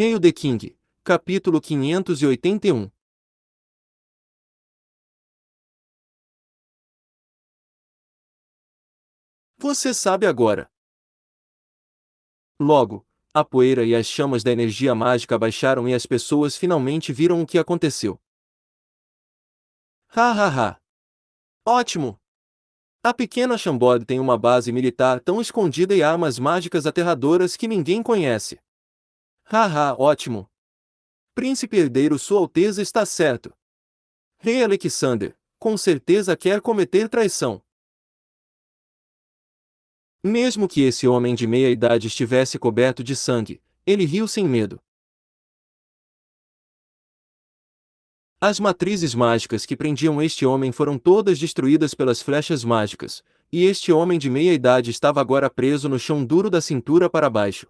Hail the King, capítulo 581. Você sabe agora. Logo, a poeira e as chamas da energia mágica baixaram e as pessoas finalmente viram o que aconteceu. Ha ha ha! Ótimo! A pequena Chambord tem uma base militar tão escondida e armas mágicas aterradoras que ninguém conhece. Ha ha, ótimo! Príncipe herdeiro, Sua Alteza está certo. Rei Alexander, com certeza quer cometer traição. Mesmo que esse homem de meia idade estivesse coberto de sangue, ele riu sem medo. As matrizes mágicas que prendiam este homem foram todas destruídas pelas flechas mágicas, e este homem de meia idade estava agora preso no chão duro da cintura para baixo.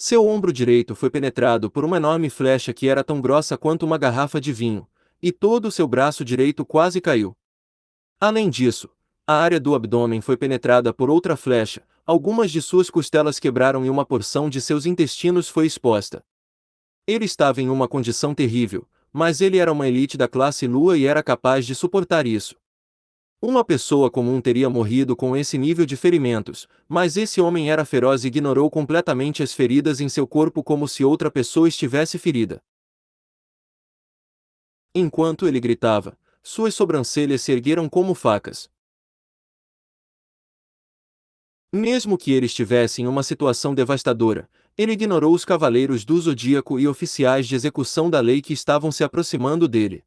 Seu ombro direito foi penetrado por uma enorme flecha que era tão grossa quanto uma garrafa de vinho, e todo o seu braço direito quase caiu. Além disso, a área do abdômen foi penetrada por outra flecha, algumas de suas costelas quebraram e uma porção de seus intestinos foi exposta. Ele estava em uma condição terrível, mas ele era uma elite da classe Lua e era capaz de suportar isso. Uma pessoa comum teria morrido com esse nível de ferimentos, mas esse homem era feroz e ignorou completamente as feridas em seu corpo como se outra pessoa estivesse ferida. Enquanto ele gritava, suas sobrancelhas se ergueram como facas. Mesmo que ele estivesse em uma situação devastadora, ele ignorou os cavaleiros do Zodíaco e oficiais de execução da lei que estavam se aproximando dele.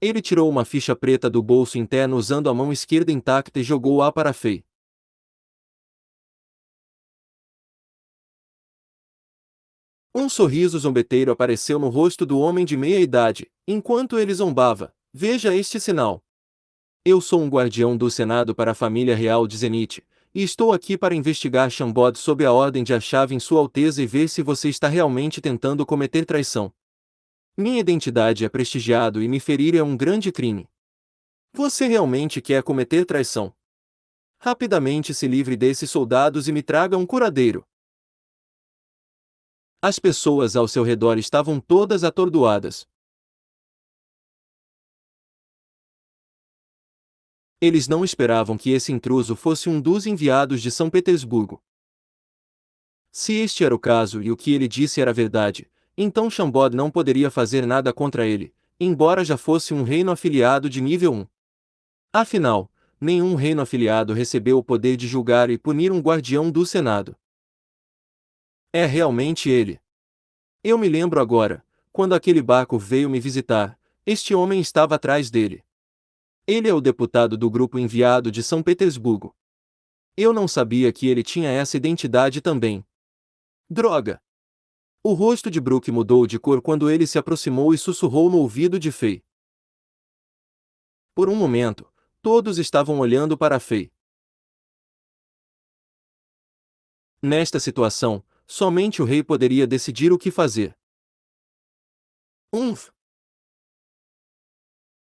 Ele tirou uma ficha preta do bolso interno usando a mão esquerda intacta e jogou-a para Fei. Um sorriso zombeteiro apareceu no rosto do homem de meia idade, enquanto ele zombava. Veja este sinal. Eu sou um guardião do Senado para a família real de Zenith, e estou aqui para investigar Chambord sob a ordem de a chave em Sua Alteza e ver se você está realmente tentando cometer traição. Minha identidade é prestigiado e me ferir é um grande crime. Você realmente quer cometer traição? Rapidamente se livre desses soldados e me traga um curadeiro. As pessoas ao seu redor estavam todas atordoadas. Eles não esperavam que esse intruso fosse um dos enviados de São Petersburgo. Se este era o caso e o que ele disse era verdade, então Chambord não poderia fazer nada contra ele, embora já fosse um reino afiliado de nível 1. Afinal, nenhum reino afiliado recebeu o poder de julgar e punir um guardião do Senado. É realmente ele. Eu me lembro agora, quando aquele barco veio me visitar, este homem estava atrás dele. Ele é o deputado do grupo enviado de São Petersburgo. Eu não sabia que ele tinha essa identidade também. Droga! O rosto de Brook mudou de cor quando ele se aproximou e sussurrou no ouvido de Fei. Por um momento, todos estavam olhando para Fei. Nesta situação, somente o rei poderia decidir o que fazer. Umf!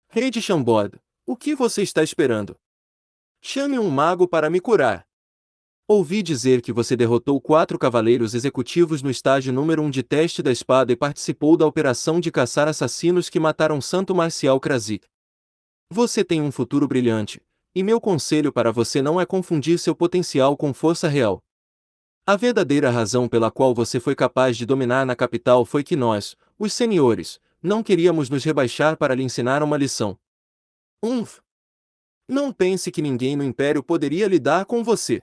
Rei de Chambord, o que você está esperando? Chame um mago para me curar. Ouvi dizer que você derrotou 4 cavaleiros executivos no estágio número 1 de teste da espada e participou da operação de caçar assassinos que mataram Santo Marcial Krasik. Você tem um futuro brilhante, e meu conselho para você não é confundir seu potencial com força real. A verdadeira razão pela qual você foi capaz de dominar na capital foi que nós, os senhores, não queríamos nos rebaixar para lhe ensinar uma lição. Umf! Não pense que ninguém no Império poderia lidar com você.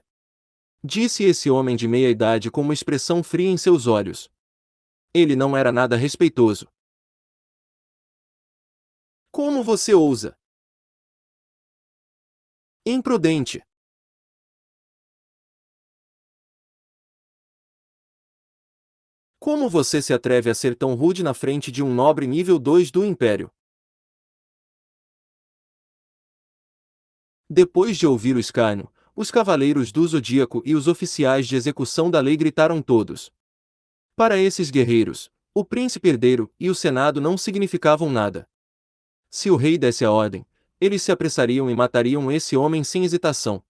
Disse esse homem de meia idade com uma expressão fria em seus olhos. Ele não era nada respeitoso. Como você ousa? Imprudente! Como você se atreve a ser tão rude na frente de um nobre nível 2 do Império? Depois de ouvir o escárnio, os cavaleiros do Zodíaco e os oficiais de execução da lei gritaram todos. Para esses guerreiros, o príncipe herdeiro e o Senado não significavam nada. Se o rei desse a ordem, eles se apressariam e matariam esse homem sem hesitação.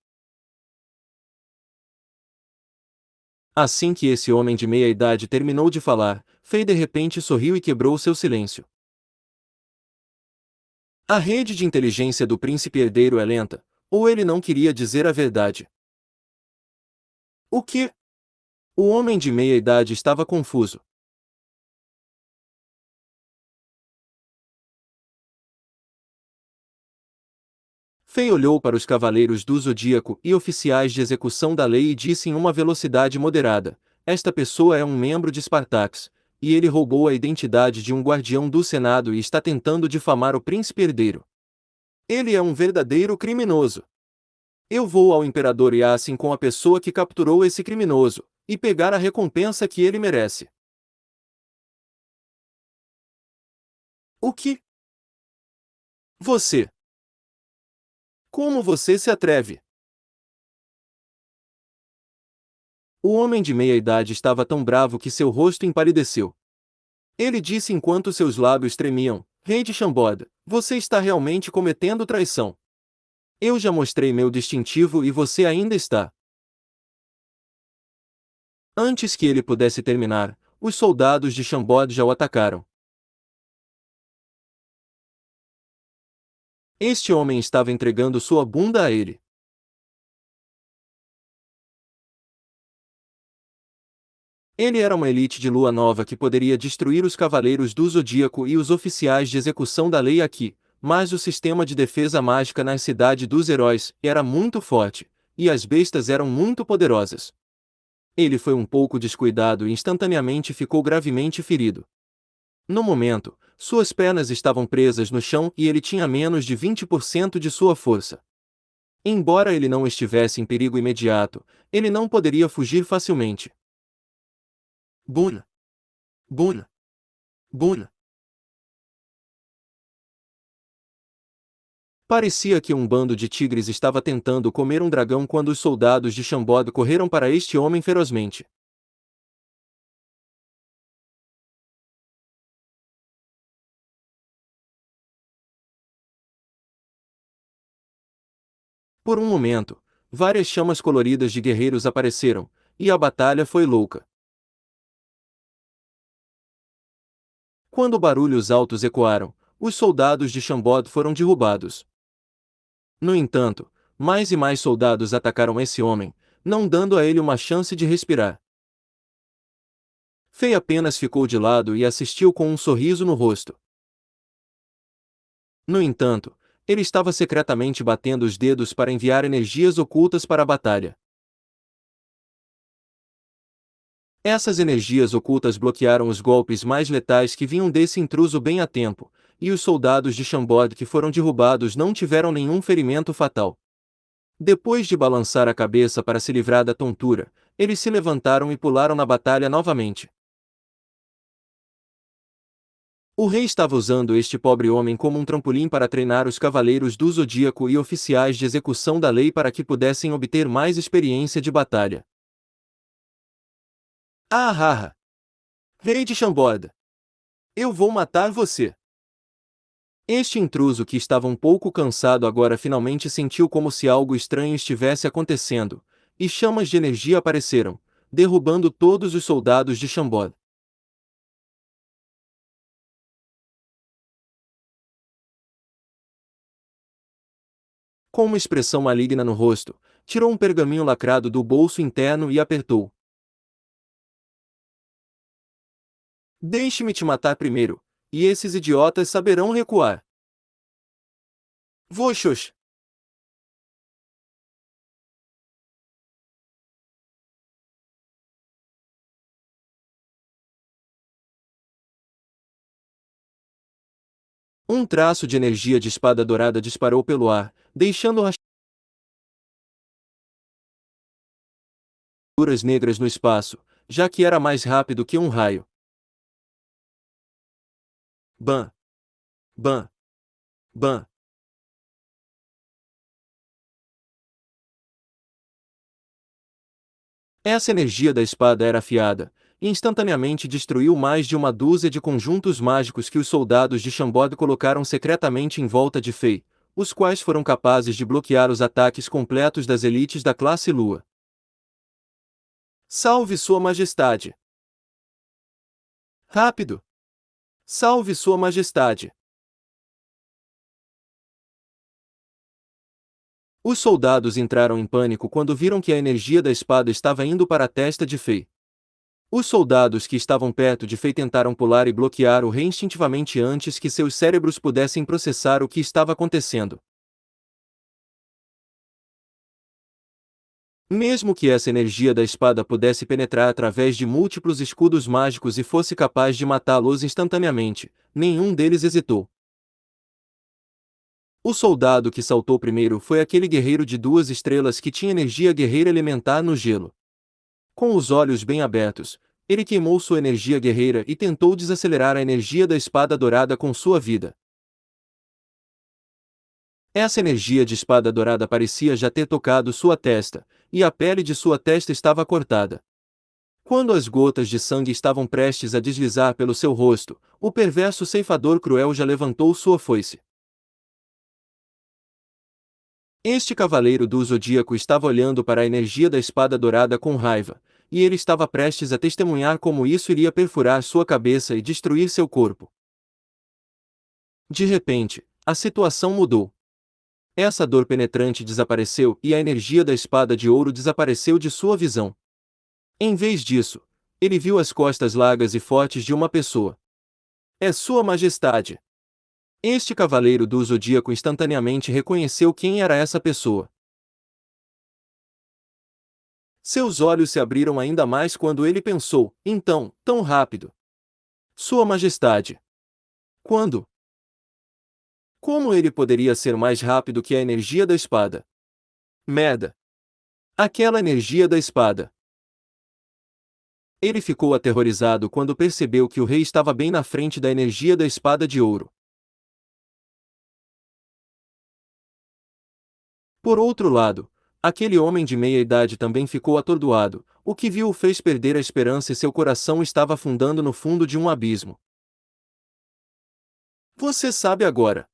Assim que esse homem de meia-idade terminou de falar, Fei de repente sorriu e quebrou seu silêncio. A rede de inteligência do príncipe herdeiro é lenta, ou ele não queria dizer a verdade. O que? O homem de meia-idade estava confuso. Fei olhou para os cavaleiros do Zodíaco e oficiais de execução da lei e disse em uma velocidade moderada: esta pessoa é um membro de Spartax, e ele roubou a identidade de um guardião do Senado e está tentando difamar o príncipe herdeiro. Ele é um verdadeiro criminoso. Eu vou ao Imperador Yassin com a pessoa que capturou esse criminoso, e pegar a recompensa que ele merece. O que? Você? Como você se atreve? O homem de meia-idade estava tão bravo que seu rosto empalideceu. Ele disse enquanto seus lábios tremiam: Rei de Chambord, você está realmente cometendo traição. Eu já mostrei meu distintivo e você ainda está. Antes que ele pudesse terminar, os soldados de Chambord já o atacaram. Este homem estava entregando sua bunda a ele. Ele era uma elite de lua nova que poderia destruir os cavaleiros do Zodíaco e os oficiais de execução da lei aqui, mas o sistema de defesa mágica na cidade dos heróis era muito forte, e as bestas eram muito poderosas. Ele foi um pouco descuidado e instantaneamente ficou gravemente ferido. No momento, suas pernas estavam presas no chão e ele tinha menos de 20% de sua força. Embora ele não estivesse em perigo imediato, ele não poderia fugir facilmente. Buna! Buna! Buna! Parecia que um bando de tigres estava tentando comer um dragão quando os soldados de Chambord correram para este homem ferozmente. Por um momento, várias chamas coloridas de guerreiros apareceram, e a batalha foi louca. Quando barulhos altos ecoaram, os soldados de Chambord foram derrubados. No entanto, mais e mais soldados atacaram esse homem, não dando a ele uma chance de respirar. Fei apenas ficou de lado e assistiu com um sorriso no rosto. No entanto, ele estava secretamente batendo os dedos para enviar energias ocultas para a batalha. Essas energias ocultas bloquearam os golpes mais letais que vinham desse intruso bem a tempo, e os soldados de Chambord que foram derrubados não tiveram nenhum ferimento fatal. Depois de balançar a cabeça para se livrar da tontura, eles se levantaram e pularam na batalha novamente. O rei estava usando este pobre homem como um trampolim para treinar os cavaleiros do Zodíaco e oficiais de execução da lei para que pudessem obter mais experiência de batalha. Ah, ah, ah. Rei de Chambord! Eu vou matar você! Este intruso que estava um pouco cansado agora finalmente sentiu como se algo estranho estivesse acontecendo, e chamas de energia apareceram, derrubando todos os soldados de Chambord. Com uma expressão maligna no rosto, tirou um pergaminho lacrado do bolso interno e apertou. Deixe-me te matar primeiro, e esses idiotas saberão recuar. Voxos! Um traço de energia de espada dourada disparou pelo ar, deixando rachaduras negras no espaço, já que era mais rápido que um raio. Bam! Bam! Bam! Essa energia da espada era afiada, e instantaneamente destruiu mais de uma dúzia de conjuntos mágicos que os soldados de Chambord colocaram secretamente em volta de Fei, os quais foram capazes de bloquear os ataques completos das elites da classe Lua. Salve Sua Majestade! Rápido! Salve Sua Majestade! Os soldados entraram em pânico quando viram que a energia da espada estava indo para a testa de Fei. Os soldados que estavam perto de Fei tentaram pular e bloquear o rei instintivamente antes que seus cérebros pudessem processar o que estava acontecendo. Mesmo que essa energia da espada pudesse penetrar através de múltiplos escudos mágicos e fosse capaz de matá-los instantaneamente, nenhum deles hesitou. O soldado que saltou primeiro foi aquele guerreiro de 2 estrelas que tinha energia guerreira elementar no gelo. Com os olhos bem abertos, ele queimou sua energia guerreira e tentou desacelerar a energia da espada dourada com sua vida. Essa energia de espada dourada parecia já ter tocado sua testa, e a pele de sua testa estava cortada. Quando as gotas de sangue estavam prestes a deslizar pelo seu rosto, o perverso ceifador cruel já levantou sua foice. Este cavaleiro do zodíaco estava olhando para a energia da espada dourada com raiva, e ele estava prestes a testemunhar como isso iria perfurar sua cabeça e destruir seu corpo. De repente, a situação mudou. Essa dor penetrante desapareceu e a energia da espada de ouro desapareceu de sua visão. Em vez disso, ele viu as costas largas e fortes de uma pessoa. É Sua Majestade! Este cavaleiro do zodíaco instantaneamente reconheceu quem era essa pessoa. Seus olhos se abriram ainda mais quando ele pensou, então, tão rápido. Sua Majestade! Quando? Como ele poderia ser mais rápido que a energia da espada? Merda! Aquela energia da espada! Ele ficou aterrorizado quando percebeu que o rei estava bem na frente da energia da espada de ouro. Por outro lado, aquele homem de meia idade também ficou atordoado, o que viu o fez perder a esperança e seu coração estava afundando no fundo de um abismo. Você sabe agora?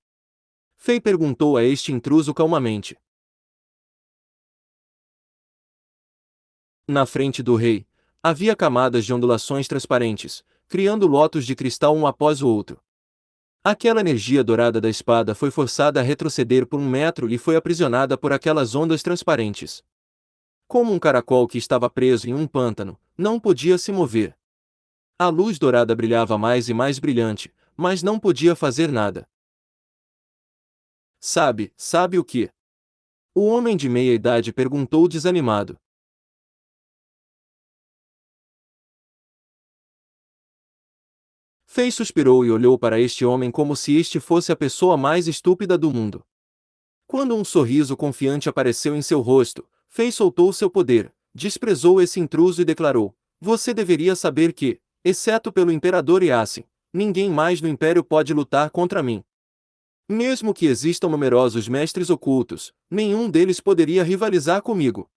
Fei perguntou a este intruso calmamente. Na frente do rei, havia camadas de ondulações transparentes, criando lotos de cristal um após o outro. Aquela energia dourada da espada foi forçada a retroceder por 1 metro e foi aprisionada por aquelas ondas transparentes. Como um caracol que estava preso em um pântano, não podia se mover. A luz dourada brilhava mais e mais brilhante, mas não podia fazer nada. Sabe o que? O homem de meia idade perguntou desanimado. Fei suspirou e olhou para este homem como se este fosse a pessoa mais estúpida do mundo. Quando um sorriso confiante apareceu em seu rosto, Fei soltou seu poder, desprezou esse intruso e declarou: Você deveria saber que, exceto pelo Imperador Yasin, ninguém mais no Império pode lutar contra mim. Mesmo que existam numerosos mestres ocultos, nenhum deles poderia rivalizar comigo.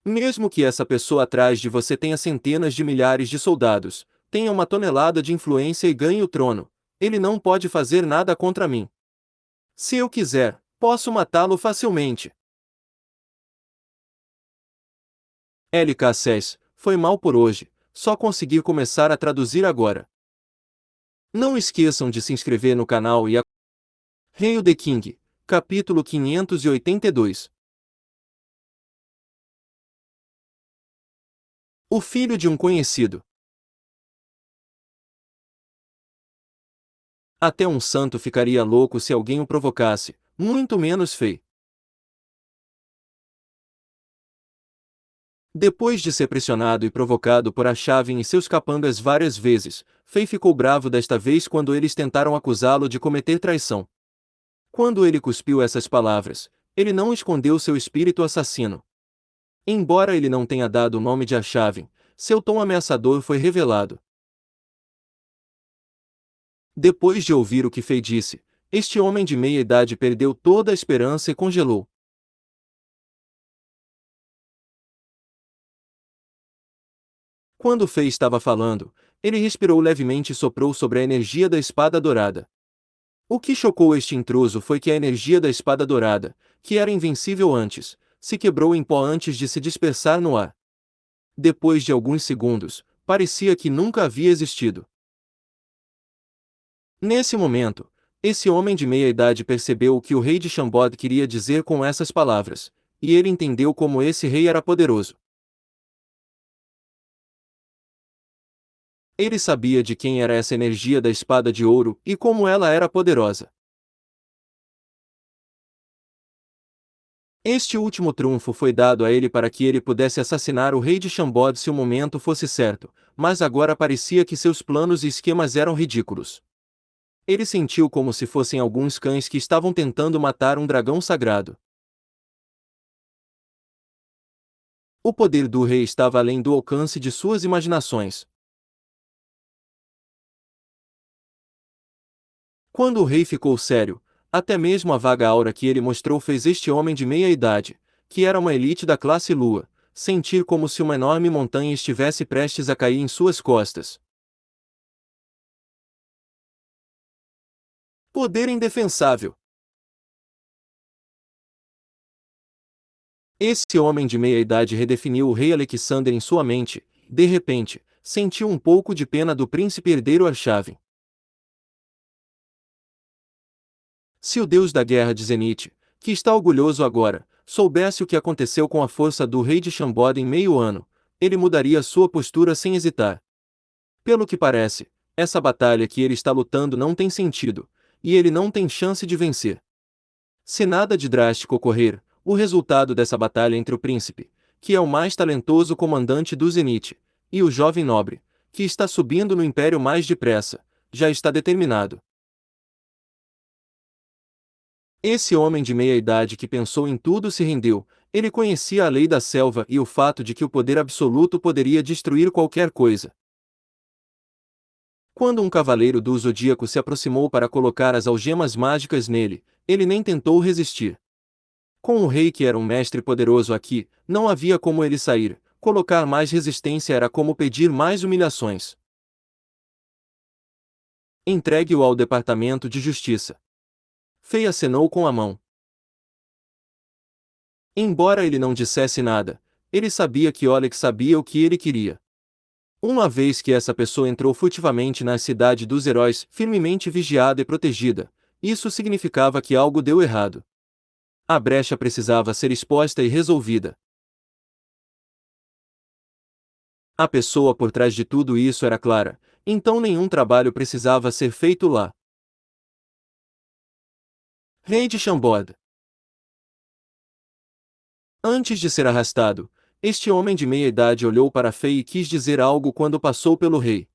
Mesmo que essa pessoa atrás de você tenha centenas de milhares de soldados, tenha 1 tonelada de influência e ganhe o trono, ele não pode fazer nada contra mim. Se eu quiser, posso matá-lo facilmente. LK6, foi mal por hoje, só consegui começar a traduzir agora. Não esqueçam de se inscrever no canal e Hail the King, capítulo 582. O filho de um conhecido. Até um santo ficaria louco se alguém o provocasse, muito menos Fei. Depois de ser pressionado e provocado por Achaven e seus capangas várias vezes, Fei ficou bravo desta vez quando eles tentaram acusá-lo de cometer traição. Quando ele cuspiu essas palavras, ele não escondeu seu espírito assassino. Embora ele não tenha dado o nome de Achaven, seu tom ameaçador foi revelado. Depois de ouvir o que Fei disse, este homem de meia idade perdeu toda a esperança e congelou. Quando Fei estava falando, ele respirou levemente e soprou sobre a energia da espada dourada. O que chocou este intruso foi que a energia da espada dourada, que era invencível antes, se quebrou em pó antes de se dispersar no ar. depois de alguns segundos, parecia que nunca havia existido. Nesse momento, esse homem de meia-idade percebeu o que o rei de Chambord queria dizer com essas palavras, e ele entendeu como esse rei era poderoso. Ele sabia de quem era essa energia da espada de ouro e como ela era poderosa. Este último trunfo foi dado a ele para que ele pudesse assassinar o rei de Chambord se o momento fosse certo, mas agora parecia que seus planos e esquemas eram ridículos. Ele sentiu como se fossem alguns cães que estavam tentando matar um dragão sagrado. O poder do rei estava além do alcance de suas imaginações. Quando o rei ficou sério, até mesmo a vaga aura que ele mostrou fez este homem de meia-idade, que era uma elite da classe lua, sentir como se uma enorme montanha estivesse prestes a cair em suas costas. Poder indefensável. Esse homem de meia-idade redefiniu o rei Alexander em sua mente. De repente, sentiu um pouco de pena do príncipe herdeiro Arshavin. Se o deus da guerra de Zenith, que está orgulhoso agora, soubesse o que aconteceu com a força do rei de Chambord em meio ano, ele mudaria sua postura sem hesitar. Pelo que parece, essa batalha que ele está lutando não tem sentido, e ele não tem chance de vencer. Se nada de drástico ocorrer, o resultado dessa batalha entre o príncipe, que é o mais talentoso comandante do Zenith, e o jovem nobre, que está subindo no império mais depressa, já está determinado. Esse homem de meia-idade que pensou em tudo se rendeu. Ele conhecia a lei da selva e o fato de que o poder absoluto poderia destruir qualquer coisa. Quando um cavaleiro do Zodíaco se aproximou para colocar as algemas mágicas nele, ele nem tentou resistir. Com o rei que era um mestre poderoso aqui, não havia como ele sair. Colocar mais resistência era como pedir mais humilhações. Entregue-o ao Departamento de Justiça. Fei acenou com a mão. Embora ele não dissesse nada, ele sabia que Oleg sabia o que ele queria. Uma vez que essa pessoa entrou furtivamente na cidade dos heróis, firmemente vigiada e protegida, isso significava que algo deu errado. A brecha precisava ser exposta e resolvida. A pessoa por trás de tudo isso era clara, então nenhum trabalho precisava ser feito lá. Rei de Chambord. Antes de ser arrastado, este homem de meia-idade olhou para Fei e quis dizer algo quando passou pelo rei.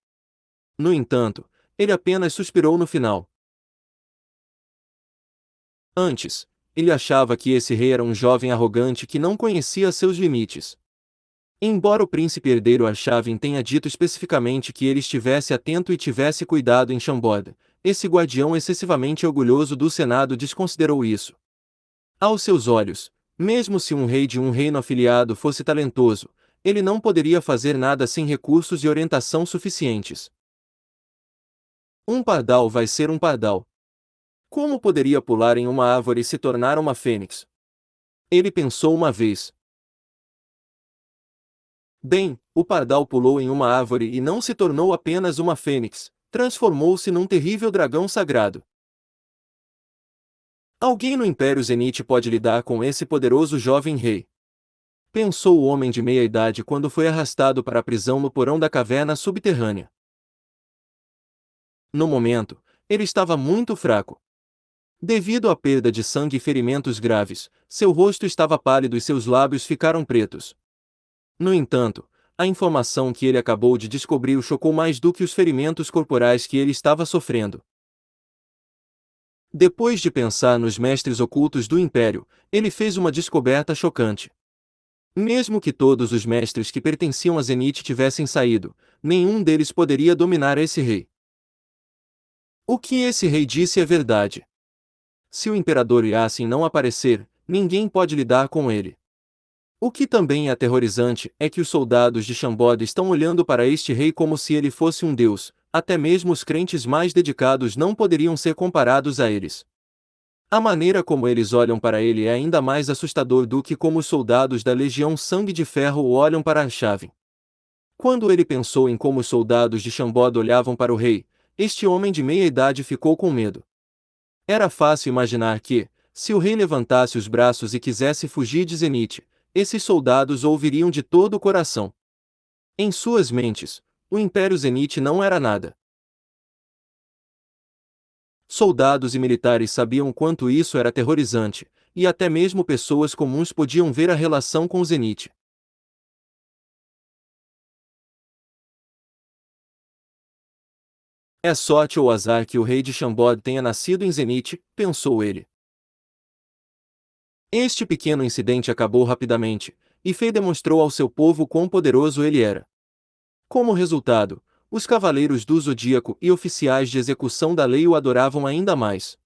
No entanto, ele apenas suspirou no final. Antes, ele achava que esse rei era um jovem arrogante que não conhecia seus limites. Embora o príncipe herdeiro Arshavin tenha dito especificamente que ele estivesse atento e tivesse cuidado em Chambord, esse guardião excessivamente orgulhoso do Senado desconsiderou isso. Aos seus olhos, mesmo se um rei de um reino afiliado fosse talentoso, ele não poderia fazer nada sem recursos e orientação suficientes. Um pardal vai ser um pardal. Como poderia pular em uma árvore e se tornar uma fênix? Ele pensou uma vez. Bem, o pardal pulou em uma árvore e não se tornou apenas uma fênix, transformou-se num terrível dragão sagrado. Alguém no Império Zenith pode lidar com esse poderoso jovem rei? Pensou o homem de meia-idade quando foi arrastado para a prisão no porão da caverna subterrânea. No momento, ele estava muito fraco. Devido à perda de sangue e ferimentos graves, seu rosto estava pálido e seus lábios ficaram pretos. No entanto, a informação que ele acabou de descobrir o chocou mais do que os ferimentos corporais que ele estava sofrendo. Depois de pensar nos mestres ocultos do Império, ele fez uma descoberta chocante. Mesmo que todos os mestres que pertenciam a Zenith tivessem saído, nenhum deles poderia dominar esse rei. O que esse rei disse é verdade. Se o Imperador Yasin não aparecer, ninguém pode lidar com ele. O que também é aterrorizante é que os soldados de Chambord estão olhando para este rei como se ele fosse um deus, até mesmo os crentes mais dedicados não poderiam ser comparados a eles. A maneira como eles olham para ele é ainda mais assustador do que como os soldados da Legião Sangue de Ferro o olham para Arshavin. Quando ele pensou em como os soldados de Shambod olhavam para o rei, este homem de meia idade ficou com medo. Era fácil imaginar que, se o rei levantasse os braços e quisesse fugir de Zenith, esses soldados o ouviriam de todo o coração. Em suas mentes, o Império Zenith não era nada. Soldados e militares sabiam quanto isso era aterrorizante, e até mesmo pessoas comuns podiam ver a relação com o Zenith. É sorte ou azar que o rei de Shambod tenha nascido em Zenith, pensou ele. Este pequeno incidente acabou rapidamente, e Fei demonstrou ao seu povo quão poderoso ele era. Como resultado, os cavaleiros do Zodíaco e oficiais de execução da lei o adoravam ainda mais.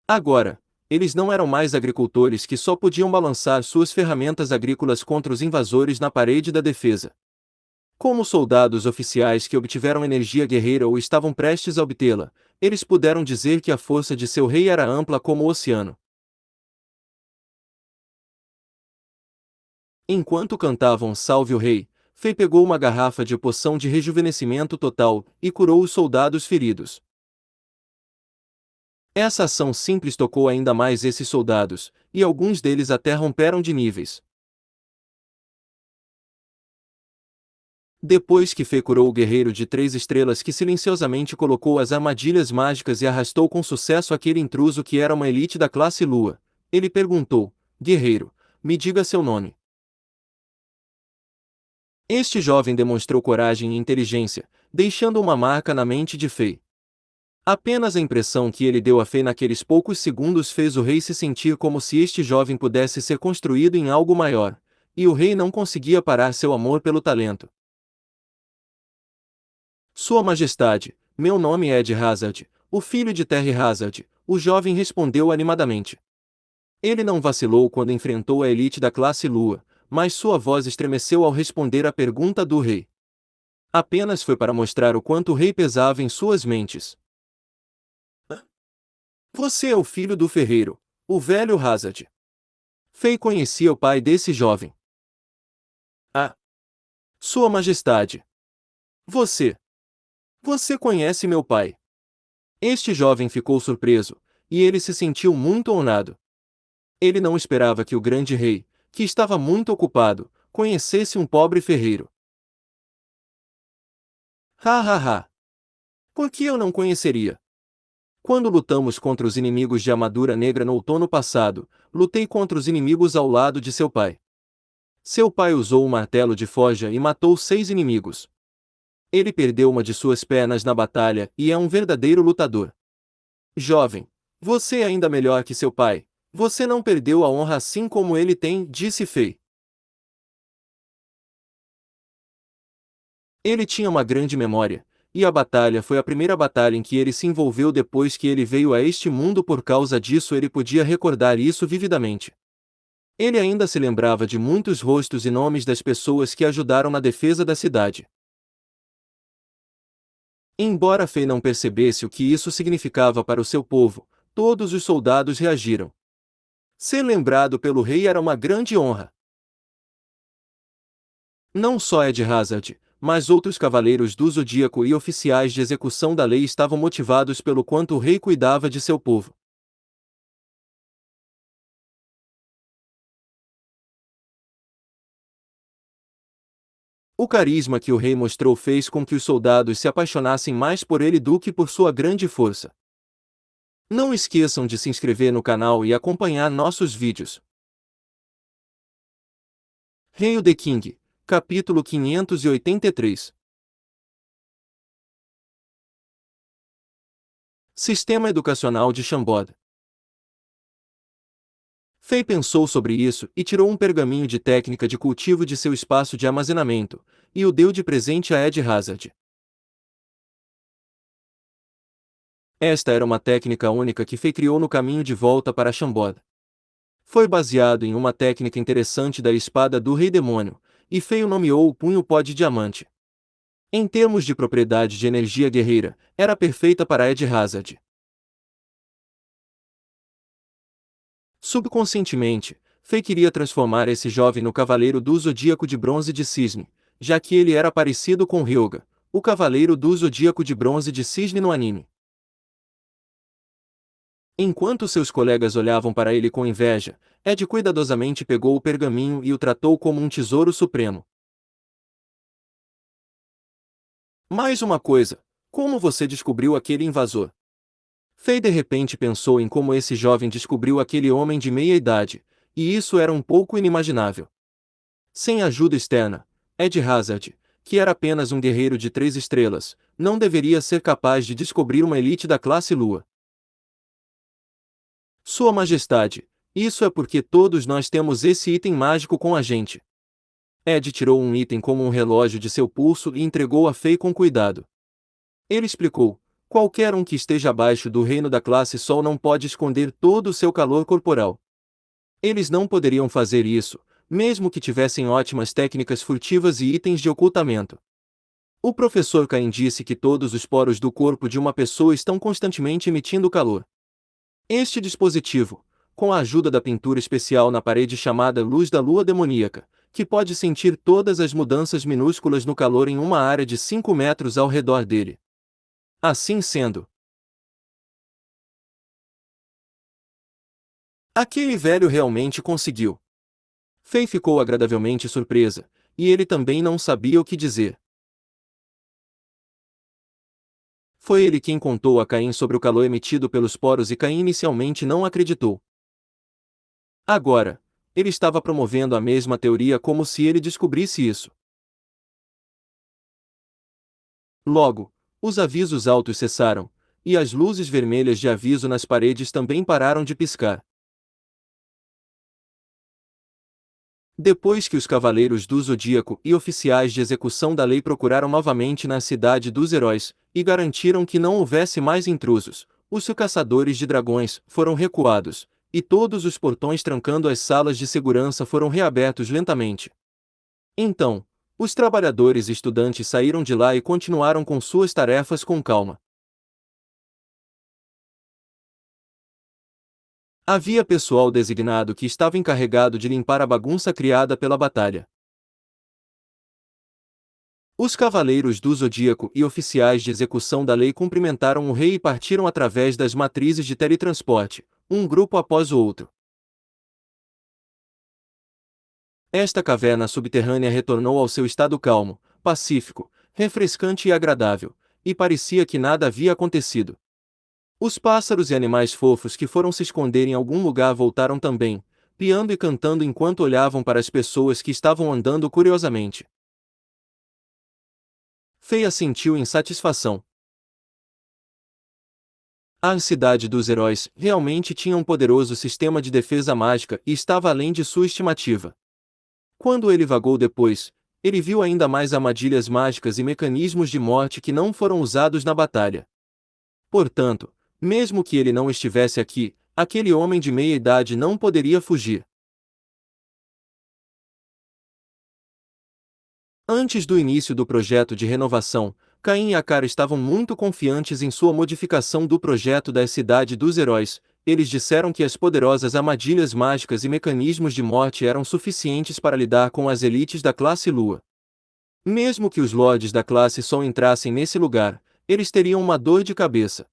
Agora, eles não eram mais agricultores que só podiam balançar suas ferramentas agrícolas contra os invasores na parede da defesa. Como soldados oficiais que obtiveram energia guerreira ou estavam prestes a obtê-la, eles puderam dizer que a força de seu rei era ampla como o oceano. Enquanto cantavam Salve o Rei, Fei pegou uma garrafa de poção de rejuvenescimento total e curou os soldados feridos. Essa ação simples tocou ainda mais esses soldados, e alguns deles até romperam de níveis. Depois que Fei curou o guerreiro de 3 estrelas que silenciosamente colocou as armadilhas mágicas e arrastou com sucesso aquele intruso que era uma elite da classe Lua, ele perguntou: Guerreiro, me diga seu nome. Este jovem demonstrou coragem e inteligência, deixando uma marca na mente de Fei. Apenas a impressão que ele deu a Fei naqueles poucos segundos fez o rei se sentir como se este jovem pudesse ser construído em algo maior, e o rei não conseguia parar seu amor pelo talento. Sua Majestade, meu nome é Ed Hazard, o filho de Terry Hazard, o jovem respondeu animadamente. Ele não vacilou quando enfrentou a elite da classe Lua, mas sua voz estremeceu ao responder à pergunta do rei. Apenas foi para mostrar o quanto o rei pesava em suas mentes. Você é o filho do ferreiro, o velho Hazard. Fei conhecia o pai desse jovem. Ah, Sua Majestade. Você. Você conhece meu pai. Este jovem ficou surpreso, e ele se sentiu muito honrado. Ele não esperava que o grande rei, que estava muito ocupado, conhecesse um pobre ferreiro. Ha ha ha! Por que eu não conheceria? Quando lutamos contra os inimigos de armadura negra no outono passado, lutei contra os inimigos ao lado de seu pai. Seu pai usou um martelo de forja e matou 6 inimigos. Ele perdeu uma de suas pernas na batalha e é um verdadeiro lutador. Jovem, você é ainda melhor que seu pai. Você não perdeu a honra assim como ele tem, disse Fei. Ele tinha uma grande memória, e a batalha foi a primeira batalha em que ele se envolveu depois que ele veio a este mundo. Por causa disso ele podia recordar isso vividamente. Ele ainda se lembrava de muitos rostos e nomes das pessoas que ajudaram na defesa da cidade. Embora Fei não percebesse o que isso significava para o seu povo, todos os soldados reagiram. Ser lembrado pelo rei era uma grande honra. Não só Ed Hazard, mas outros cavaleiros do Zodíaco e oficiais de execução da lei estavam motivados pelo quanto o rei cuidava de seu povo. O carisma que o rei mostrou fez com que os soldados se apaixonassem mais por ele do que por sua grande força. Não esqueçam de se inscrever no canal e acompanhar nossos vídeos. Rei the King, capítulo 583. Sistema Educacional de Shambod. Fei pensou sobre isso e tirou um pergaminho de técnica de cultivo de seu espaço de armazenamento, e o deu de presente a Ed Hazard. Esta era uma técnica única que Fei criou no caminho de volta para Shambod. Foi baseado em uma técnica interessante da espada do Rei Demônio, e Fei o nomeou o Punho Pó de Diamante. Em termos de propriedade de energia guerreira, era perfeita para Ed Hazard. Subconscientemente, Fei queria transformar esse jovem no Cavaleiro do Zodíaco de Bronze de Cisne, já que ele era parecido com Hyuga, o Cavaleiro do Zodíaco de Bronze de Cisne no anime. Enquanto seus colegas olhavam para ele com inveja, Ed cuidadosamente pegou o pergaminho e o tratou como um tesouro supremo. Mais uma coisa, como você descobriu aquele invasor? Fei de repente pensou em como esse jovem descobriu aquele homem de meia idade, e isso era um pouco inimaginável. Sem ajuda externa, Ed Hazard, que era apenas um guerreiro de 3 estrelas, não deveria ser capaz de descobrir uma elite da classe Lua. Sua Majestade, isso é porque todos nós temos esse item mágico com a gente. Ed tirou um item como um relógio de seu pulso e entregou a Fei com cuidado. Ele explicou: qualquer um que esteja abaixo do reino da classe Sol não pode esconder todo o seu calor corporal. Eles não poderiam fazer isso, mesmo que tivessem ótimas técnicas furtivas e itens de ocultamento. O professor Cain disse que todos os poros do corpo de uma pessoa estão constantemente emitindo calor. Este dispositivo, com a ajuda da pintura especial na parede chamada Luz da Lua Demoníaca, que pode sentir todas as mudanças minúsculas no calor em uma área de 5 metros ao redor dele. Assim sendo, aquele velho realmente conseguiu. Fei ficou agradavelmente surpresa, e ele também não sabia o que dizer. Foi ele quem contou a Caim sobre o calor emitido pelos poros e Caim inicialmente não acreditou. Agora, ele estava promovendo a mesma teoria como se ele descobrisse isso. Logo, os avisos altos cessaram, e as luzes vermelhas de aviso nas paredes também pararam de piscar. Depois que os Cavaleiros do Zodíaco e oficiais de execução da lei procuraram novamente na Cidade dos Heróis, e garantiram que não houvesse mais intrusos, os caçadores de dragões foram recuados, e todos os portões trancando as salas de segurança foram reabertos lentamente. Então, os trabalhadores e estudantes saíram de lá e continuaram com suas tarefas com calma. Havia pessoal designado que estava encarregado de limpar a bagunça criada pela batalha. Os cavaleiros do Zodíaco e oficiais de execução da lei cumprimentaram o rei e partiram através das matrizes de teletransporte, um grupo após o outro. Esta caverna subterrânea retornou ao seu estado calmo, pacífico, refrescante e agradável, e parecia que nada havia acontecido. Os pássaros e animais fofos que foram se esconder em algum lugar voltaram também, piando e cantando enquanto olhavam para as pessoas que estavam andando curiosamente. Feia sentiu insatisfação. A cidade dos heróis realmente tinha um poderoso sistema de defesa mágica e estava além de sua estimativa. Quando ele vagou depois, ele viu ainda mais armadilhas mágicas e mecanismos de morte que não foram usados na batalha. Portanto, mesmo que ele não estivesse aqui, aquele homem de meia idade não poderia fugir. Antes do início do projeto de renovação, Caim e Akara estavam muito confiantes em sua modificação do projeto da Cidade dos Heróis. Eles disseram que as poderosas armadilhas mágicas e mecanismos de morte eram suficientes para lidar com as elites da classe Lua. Mesmo que os lords da classe Sol entrassem nesse lugar, eles teriam uma dor de cabeça.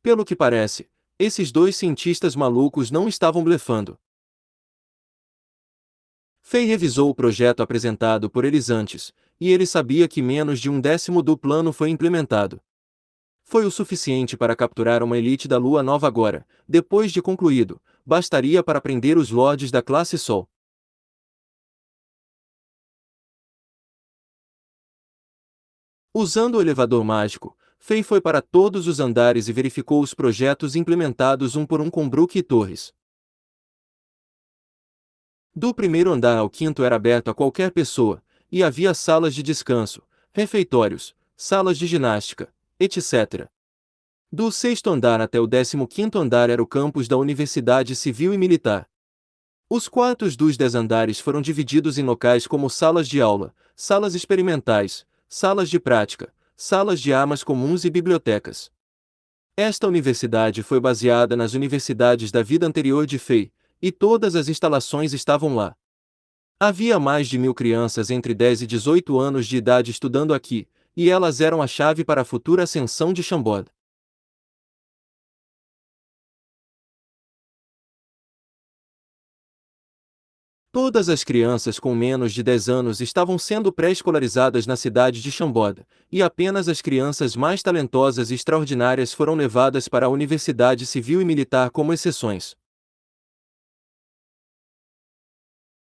Pelo que parece, esses dois cientistas malucos não estavam blefando. Fei revisou o projeto apresentado por eles antes, e ele sabia que menos de 1/10 do plano foi implementado. Foi o suficiente para capturar uma elite da Lua Nova agora, depois de concluído, bastaria para prender os lords da classe Sol. Usando o elevador mágico, Fei foi para todos os andares e verificou os projetos implementados um por um com Brook e Torres. Do primeiro andar ao quinto era aberto a qualquer pessoa, e havia salas de descanso, refeitórios, salas de ginástica, etc. Do sexto andar até o 15º andar era o campus da Universidade Civil e Militar. Os quartos dos 10 andares foram divididos em locais como salas de aula, salas experimentais, salas de prática, salas de armas comuns e bibliotecas. Esta universidade foi baseada nas universidades da vida anterior de Fei, e todas as instalações estavam lá. Havia mais de 1.000 crianças entre 10 e 18 anos de idade estudando aqui, e elas eram a chave para a futura ascensão de Chambord. Todas as crianças com menos de 10 anos estavam sendo pré-escolarizadas na cidade de Chambord, e apenas as crianças mais talentosas e extraordinárias foram levadas para a Universidade Civil e Militar como exceções.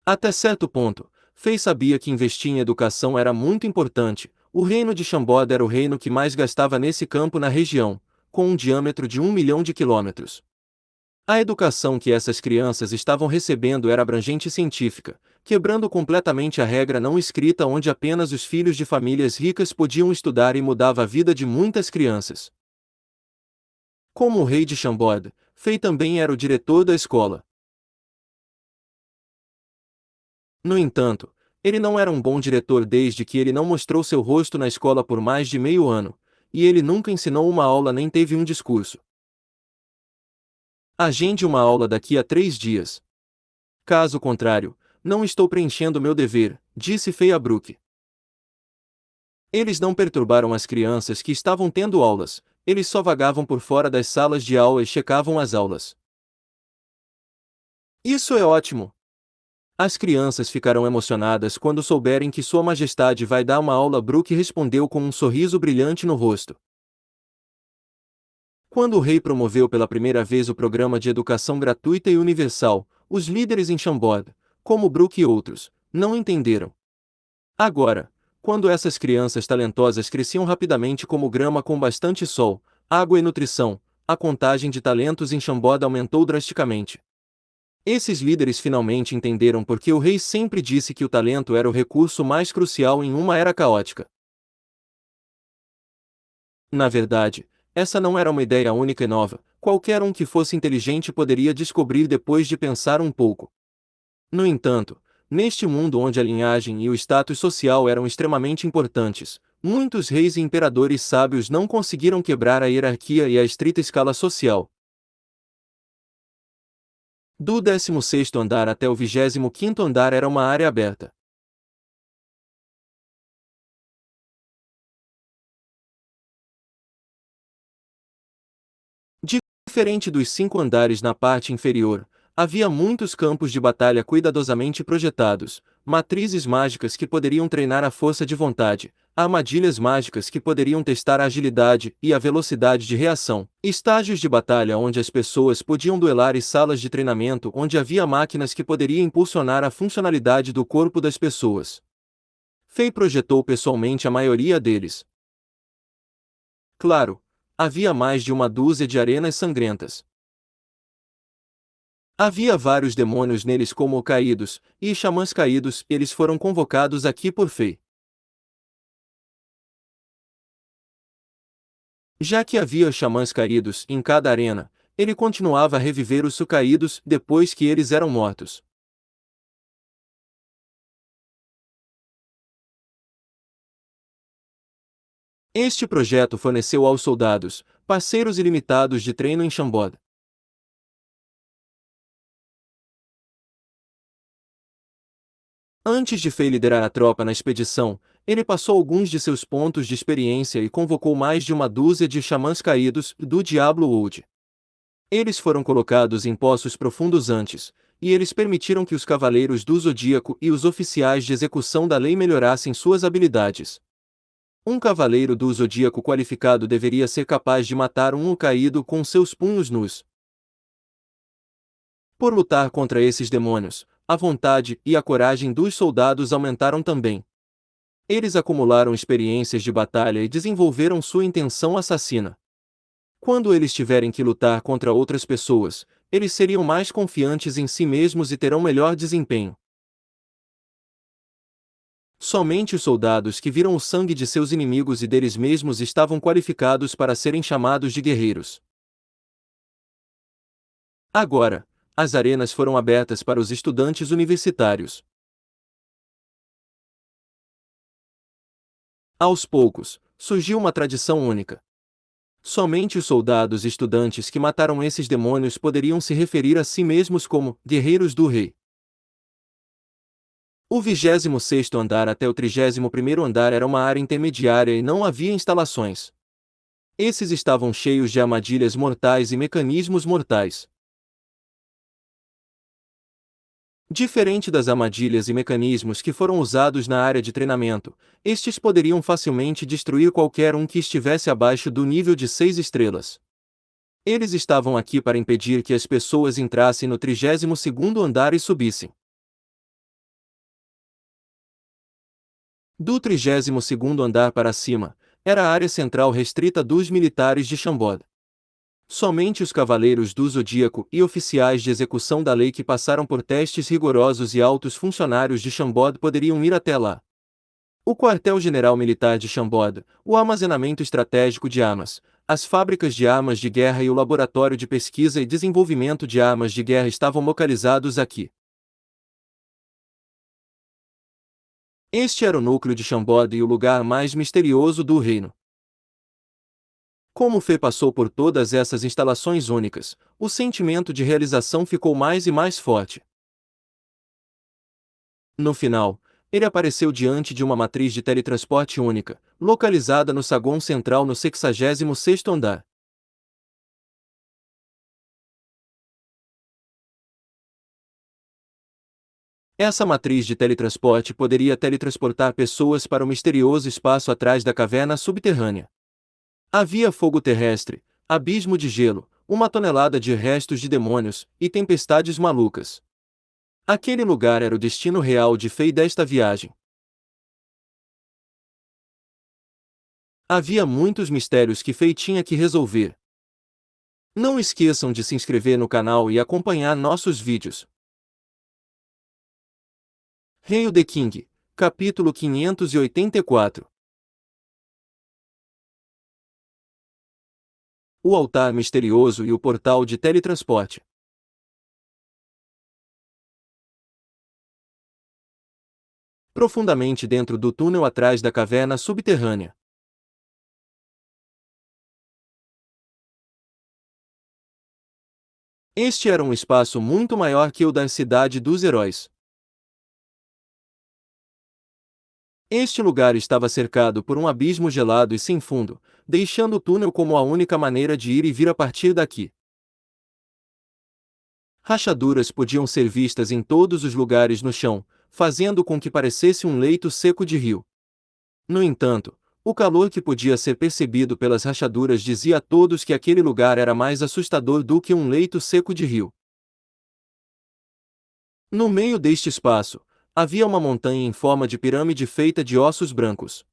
Até certo ponto, Fei sabia que investir em educação era muito importante. O reino de Chambord era o reino que mais gastava nesse campo na região, com um diâmetro de 1 milhão de quilômetros. A educação que essas crianças estavam recebendo era abrangente e científica, quebrando completamente a regra não escrita onde apenas os filhos de famílias ricas podiam estudar e mudava a vida de muitas crianças. Como o rei de Chambord, Fei também era o diretor da escola. No entanto, ele não era um bom diretor desde que ele não mostrou seu rosto na escola por mais de meio ano, e ele nunca ensinou uma aula nem teve um discurso. Agende uma aula daqui a 3 dias. Caso contrário, não estou preenchendo meu dever, disse Fei a Brooke. Eles não perturbaram as crianças que estavam tendo aulas, eles só vagavam por fora das salas de aula e checavam as aulas. Isso é ótimo! As crianças ficarão emocionadas quando souberem que Sua Majestade vai dar uma aula. Brooke respondeu com um sorriso brilhante no rosto. Quando o rei promoveu pela primeira vez o programa de educação gratuita e universal, os líderes em Chambord, como Brooke e outros, não entenderam. Agora, quando essas crianças talentosas cresciam rapidamente como grama com bastante sol, água e nutrição, a contagem de talentos em Chambord aumentou drasticamente. Esses líderes finalmente entenderam porque o rei sempre disse que o talento era o recurso mais crucial em uma era caótica. Na verdade, essa não era uma ideia única e nova, qualquer um que fosse inteligente poderia descobrir depois de pensar um pouco. No entanto, neste mundo onde a linhagem e o status social eram extremamente importantes, muitos reis e imperadores sábios não conseguiram quebrar a hierarquia e a estrita escala social. Do 16º andar até o 25º andar era uma área aberta. Diferente dos 5 andares na parte inferior, havia muitos campos de batalha cuidadosamente projetados, matrizes mágicas que poderiam treinar a força de vontade, armadilhas mágicas que poderiam testar a agilidade e a velocidade de reação, estágios de batalha onde as pessoas podiam duelar e salas de treinamento onde havia máquinas que poderiam impulsionar a funcionalidade do corpo das pessoas. Fei projetou pessoalmente a maioria deles. Claro, havia mais de uma dúzia de arenas sangrentas. Havia vários demônios neles como caídos, e xamãs caídos, eles foram convocados aqui por Fei. Já que havia xamãs caídos em cada arena, ele continuava a reviver os caídos depois que eles eram mortos. Este projeto forneceu aos soldados, parceiros ilimitados de treino em Chambord. Antes de Fei liderar a tropa na expedição, ele passou alguns de seus pontos de experiência e convocou mais de uma dúzia de xamãs caídos do Diablo Wood. Eles foram colocados em poços profundos antes, e eles permitiram que os cavaleiros do Zodíaco e os oficiais de execução da lei melhorassem suas habilidades. Um cavaleiro do Zodíaco qualificado deveria ser capaz de matar um caído com seus punhos nus. Por lutar contra esses demônios, a vontade e a coragem dos soldados aumentaram também. Eles acumularam experiências de batalha e desenvolveram sua intenção assassina. Quando eles tiverem que lutar contra outras pessoas, eles seriam mais confiantes em si mesmos e terão melhor desempenho. Somente os soldados que viram o sangue de seus inimigos e deles mesmos estavam qualificados para serem chamados de guerreiros. Agora, as arenas foram abertas para os estudantes universitários. Aos poucos, surgiu uma tradição única. Somente os soldados e estudantes que mataram esses demônios poderiam se referir a si mesmos como guerreiros do rei. O 26º andar até o 31º andar era uma área intermediária e não havia instalações. Esses estavam cheios de armadilhas mortais e mecanismos mortais. Diferente das armadilhas e mecanismos que foram usados na área de treinamento, estes poderiam facilmente destruir qualquer um que estivesse abaixo do nível de 6 estrelas. Eles estavam aqui para impedir que as pessoas entrassem no 32º andar e subissem. Do 32º andar para cima, era a área central restrita dos militares de Chambord. Somente os cavaleiros do Zodíaco e oficiais de execução da lei que passaram por testes rigorosos e altos funcionários de Chambord poderiam ir até lá. O quartel-general militar de Chambord, o armazenamento estratégico de armas, as fábricas de armas de guerra e o laboratório de pesquisa e desenvolvimento de armas de guerra estavam localizados aqui. Este era o núcleo de Chambord e o lugar mais misterioso do reino. Como Fê passou por todas essas instalações únicas, o sentimento de realização ficou mais e mais forte. No final, ele apareceu diante de uma matriz de teletransporte única, localizada no saguão central no 66º andar. Essa matriz de teletransporte poderia teletransportar pessoas para o misterioso espaço atrás da caverna subterrânea. Havia fogo terrestre, abismo de gelo, 1 tonelada de restos de demônios, e tempestades malucas. Aquele lugar era o destino real de Fei desta viagem. Havia muitos mistérios que Fei tinha que resolver. Não esqueçam de se inscrever no canal e acompanhar nossos vídeos. Hail the King, capítulo 584. O altar misterioso e o portal de teletransporte. Profundamente dentro do túnel atrás da caverna subterrânea. Este era um espaço muito maior que o da Cidade dos Heróis. Este lugar estava cercado por um abismo gelado e sem fundo, deixando o túnel como a única maneira de ir e vir a partir daqui. Rachaduras podiam ser vistas em todos os lugares no chão, fazendo com que parecesse um leito seco de rio. No entanto, o calor que podia ser percebido pelas rachaduras dizia a todos que aquele lugar era mais assustador do que um leito seco de rio. No meio deste espaço, havia uma montanha em forma de pirâmide feita de ossos brancos.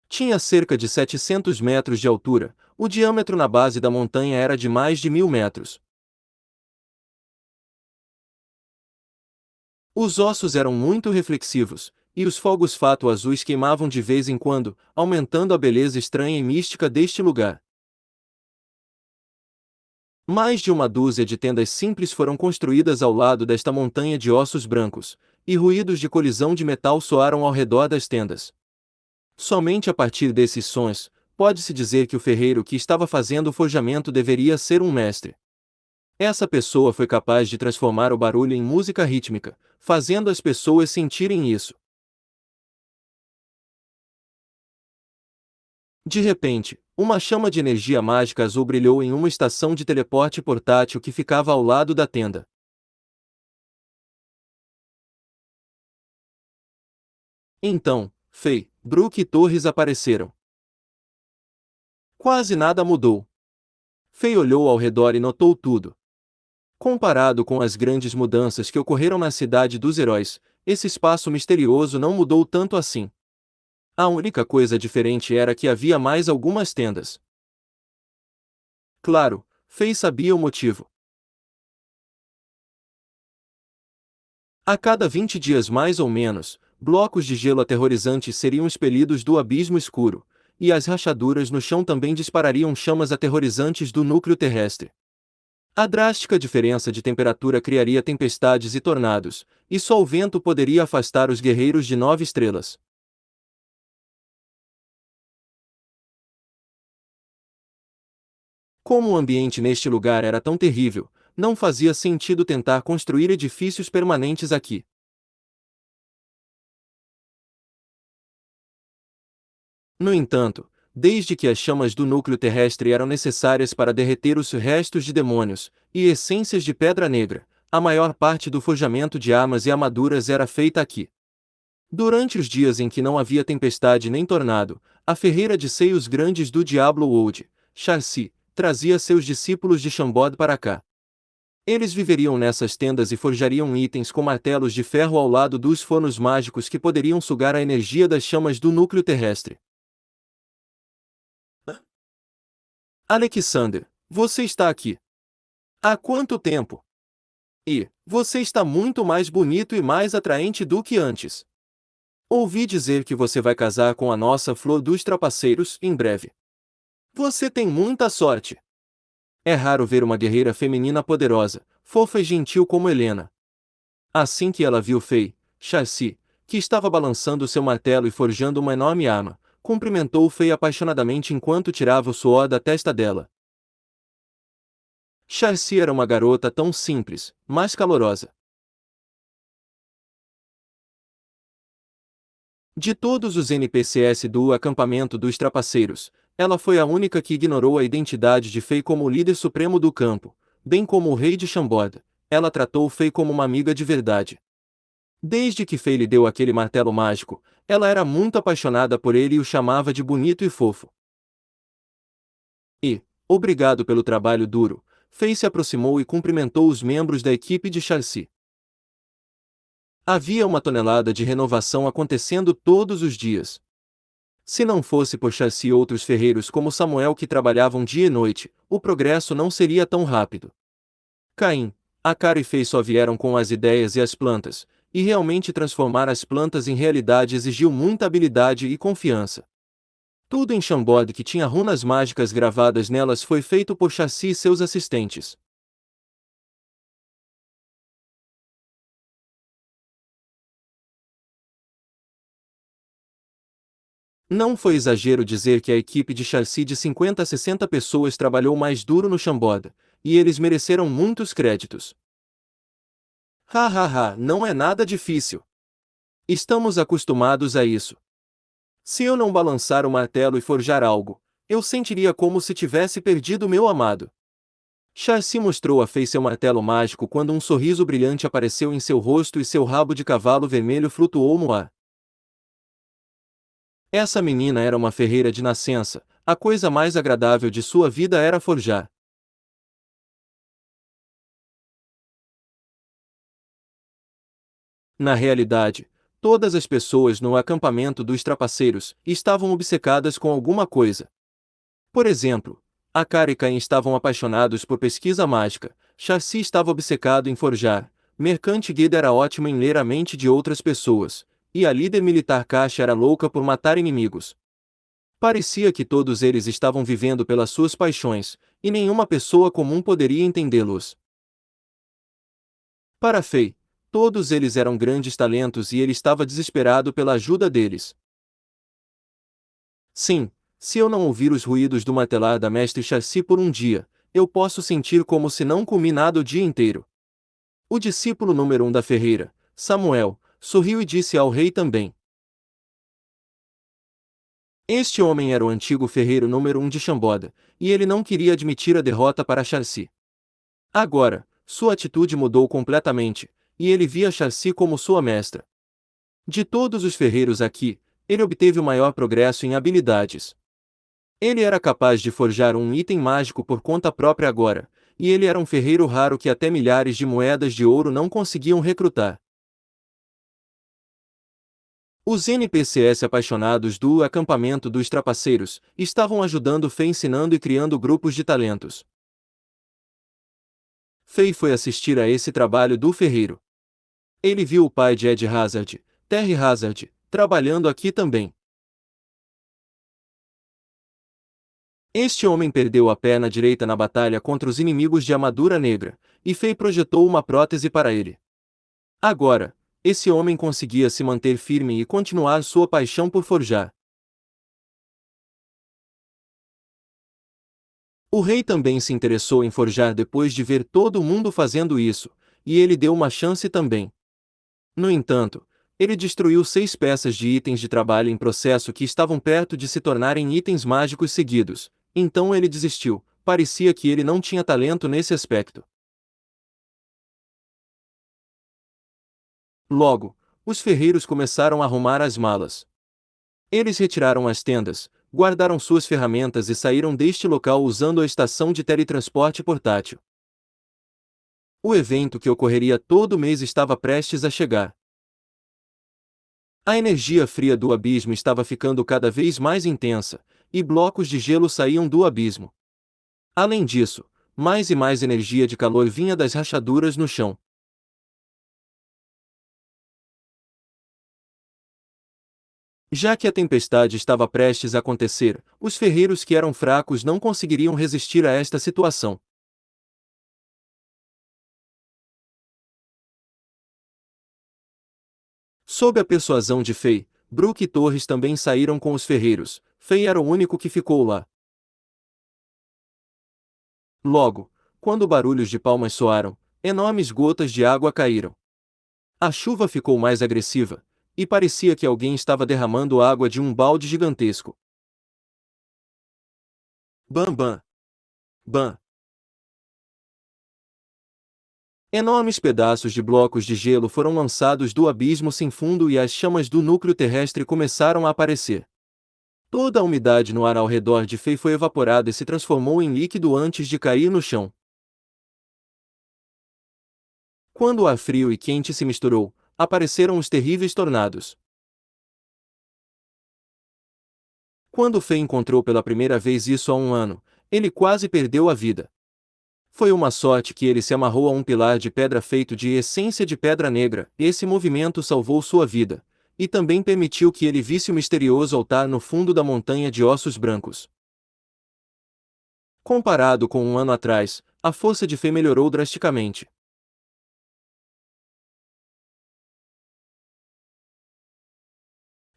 Tinha cerca de 700 metros de altura, o diâmetro na base da montanha era de mais de 1000 metros. Os ossos eram muito reflexivos, e os fogos fato azuis queimavam de vez em quando, aumentando a beleza estranha e mística deste lugar. Mais de uma dúzia de tendas simples foram construídas ao lado desta montanha de ossos brancos, e ruídos de colisão de metal soaram ao redor das tendas. Somente a partir desses sons, pode-se dizer que o ferreiro que estava fazendo o forjamento deveria ser um mestre. Essa pessoa foi capaz de transformar o barulho em música rítmica, fazendo as pessoas sentirem isso. De repente, uma chama de energia mágica azul brilhou em uma estação de teleporte portátil que ficava ao lado da tenda. Então, Fei, Brook e Torres apareceram. Quase nada mudou. Fei olhou ao redor e notou tudo. Comparado com as grandes mudanças que ocorreram na Cidade dos Heróis, esse espaço misterioso não mudou tanto assim. A única coisa diferente era que havia mais algumas tendas. Claro, Fei sabia o motivo. A cada 20 dias mais ou menos, blocos de gelo aterrorizantes seriam expelidos do abismo escuro, e as rachaduras no chão também disparariam chamas aterrorizantes do núcleo terrestre. A drástica diferença de temperatura criaria tempestades e tornados, e só o vento poderia afastar os guerreiros de 9 estrelas. Como o ambiente neste lugar era tão terrível, não fazia sentido tentar construir edifícios permanentes aqui. No entanto, desde que as chamas do núcleo terrestre eram necessárias para derreter os restos de demônios e essências de pedra negra, a maior parte do forjamento de armas e armaduras era feita aqui. Durante os dias em que não havia tempestade nem tornado, a ferreira de seios grandes do Diablo Old, Charsi, trazia seus discípulos de Shambod para cá. Eles viveriam nessas tendas e forjariam itens com martelos de ferro ao lado dos fornos mágicos que poderiam sugar a energia das chamas do núcleo terrestre. Alexander, você está aqui. Há quanto tempo? E, você está muito mais bonito e mais atraente do que antes. Ouvi dizer que você vai casar com a nossa flor dos trapaceiros em breve. Você tem muita sorte. É raro ver uma guerreira feminina poderosa, fofa e gentil como Helena. Assim que ela viu Fei, Charsi, que estava balançando seu martelo e forjando uma enorme arma, cumprimentou Fei apaixonadamente enquanto tirava o suor da testa dela. Charsi era uma garota tão simples, mas calorosa. De todos os NPCs do acampamento dos trapaceiros, ela foi a única que ignorou a identidade de Fei como o líder supremo do campo, bem como o rei de Shambod. Ela tratou Fei como uma amiga de verdade. Desde que Fei lhe deu aquele martelo mágico, ela era muito apaixonada por ele e o chamava de bonito e fofo. E, obrigado pelo trabalho duro, Fei se aproximou e cumprimentou os membros da equipe de Charsi. Havia uma tonelada de renovação acontecendo todos os dias. Se não fosse por Charsi e outros ferreiros como Samuel que trabalhavam dia e noite, o progresso não seria tão rápido. Caim, Akar e Fei só vieram com as ideias e as plantas, e realmente transformar as plantas em realidade exigiu muita habilidade e confiança. Tudo em Shambod que tinha runas mágicas gravadas nelas foi feito por Charsi e seus assistentes. Não foi exagero dizer que a equipe de Charsi de 50 a 60 pessoas trabalhou mais duro no Shambod, e eles mereceram muitos créditos. Hahaha, não é nada difícil. Estamos acostumados a isso. Se eu não balançar o martelo e forjar algo, eu sentiria como se tivesse perdido meu amado. Charsi mostrou a Fei seu martelo mágico quando um sorriso brilhante apareceu em seu rosto e seu rabo de cavalo vermelho flutuou no ar. Essa menina era uma ferreira de nascença, a coisa mais agradável de sua vida era forjar. Na realidade, todas as pessoas no acampamento dos trapaceiros estavam obcecadas com alguma coisa. Por exemplo, Akar e Caim estavam apaixonados por pesquisa mágica, Charsi estava obcecado em forjar, Mercante Guida era ótimo em ler a mente de outras pessoas, e a líder militar Kasha era louca por matar inimigos. Parecia que todos eles estavam vivendo pelas suas paixões, e nenhuma pessoa comum poderia entendê-los. Para Fei, todos eles eram grandes talentos e ele estava desesperado pela ajuda deles. Sim, se eu não ouvir os ruídos do martelar da mestre Charsi por um dia, eu posso sentir como se não comi nada o dia inteiro. O discípulo número 1 da ferreira, Samuel, sorriu e disse ao rei também. Este homem era o antigo ferreiro número 1 de Chamboda, e ele não queria admitir a derrota para Charsi. Agora, sua atitude mudou completamente, e ele via Charsi como sua mestra. De todos os ferreiros aqui, ele obteve o maior progresso em habilidades. Ele era capaz de forjar um item mágico por conta própria agora, e ele era um ferreiro raro que até milhares de moedas de ouro não conseguiam recrutar. Os NPCs apaixonados do acampamento dos trapaceiros estavam ajudando Fei ensinando e criando grupos de talentos. Fei foi assistir a esse trabalho do ferreiro. Ele viu o pai de Ed Hazard, Terry Hazard, trabalhando aqui também. Este homem perdeu a perna direita na batalha contra os inimigos de armadura negra, e Fei projetou uma prótese para ele. Agora, esse homem conseguia se manter firme e continuar sua paixão por forjar. O rei também se interessou em forjar depois de ver todo mundo fazendo isso, e ele deu uma chance também. No entanto, ele destruiu 6 peças de itens de trabalho em processo que estavam perto de se tornarem itens mágicos seguidos, então ele desistiu, parecia que ele não tinha talento nesse aspecto. Logo, os ferreiros começaram a arrumar as malas. Eles retiraram as tendas, guardaram suas ferramentas e saíram deste local usando a estação de teletransporte portátil. O evento que ocorreria todo mês estava prestes a chegar. A energia fria do abismo estava ficando cada vez mais intensa, e blocos de gelo saíam do abismo. Além disso, mais e mais energia de calor vinha das rachaduras no chão. Já que a tempestade estava prestes a acontecer, os ferreiros que eram fracos não conseguiriam resistir a esta situação. Sob a persuasão de Fei, Brook e Torres também saíram com os ferreiros. Fei era o único que ficou lá. Logo, quando barulhos de palmas soaram, enormes gotas de água caíram. A chuva ficou mais agressiva, e parecia que alguém estava derramando água de um balde gigantesco. Bam bam, bam. Enormes pedaços de blocos de gelo foram lançados do abismo sem fundo e as chamas do núcleo terrestre começaram a aparecer. Toda a umidade no ar ao redor de Fei foi evaporada e se transformou em líquido antes de cair no chão. Quando o ar frio e quente se misturou, apareceram os terríveis tornados. Quando Fei encontrou pela primeira vez isso há um ano, ele quase perdeu a vida. Foi uma sorte que ele se amarrou a um pilar de pedra feito de essência de pedra negra, e esse movimento salvou sua vida, e também permitiu que ele visse o misterioso altar no fundo da montanha de ossos brancos. Comparado com um ano atrás, a força de Fei melhorou drasticamente.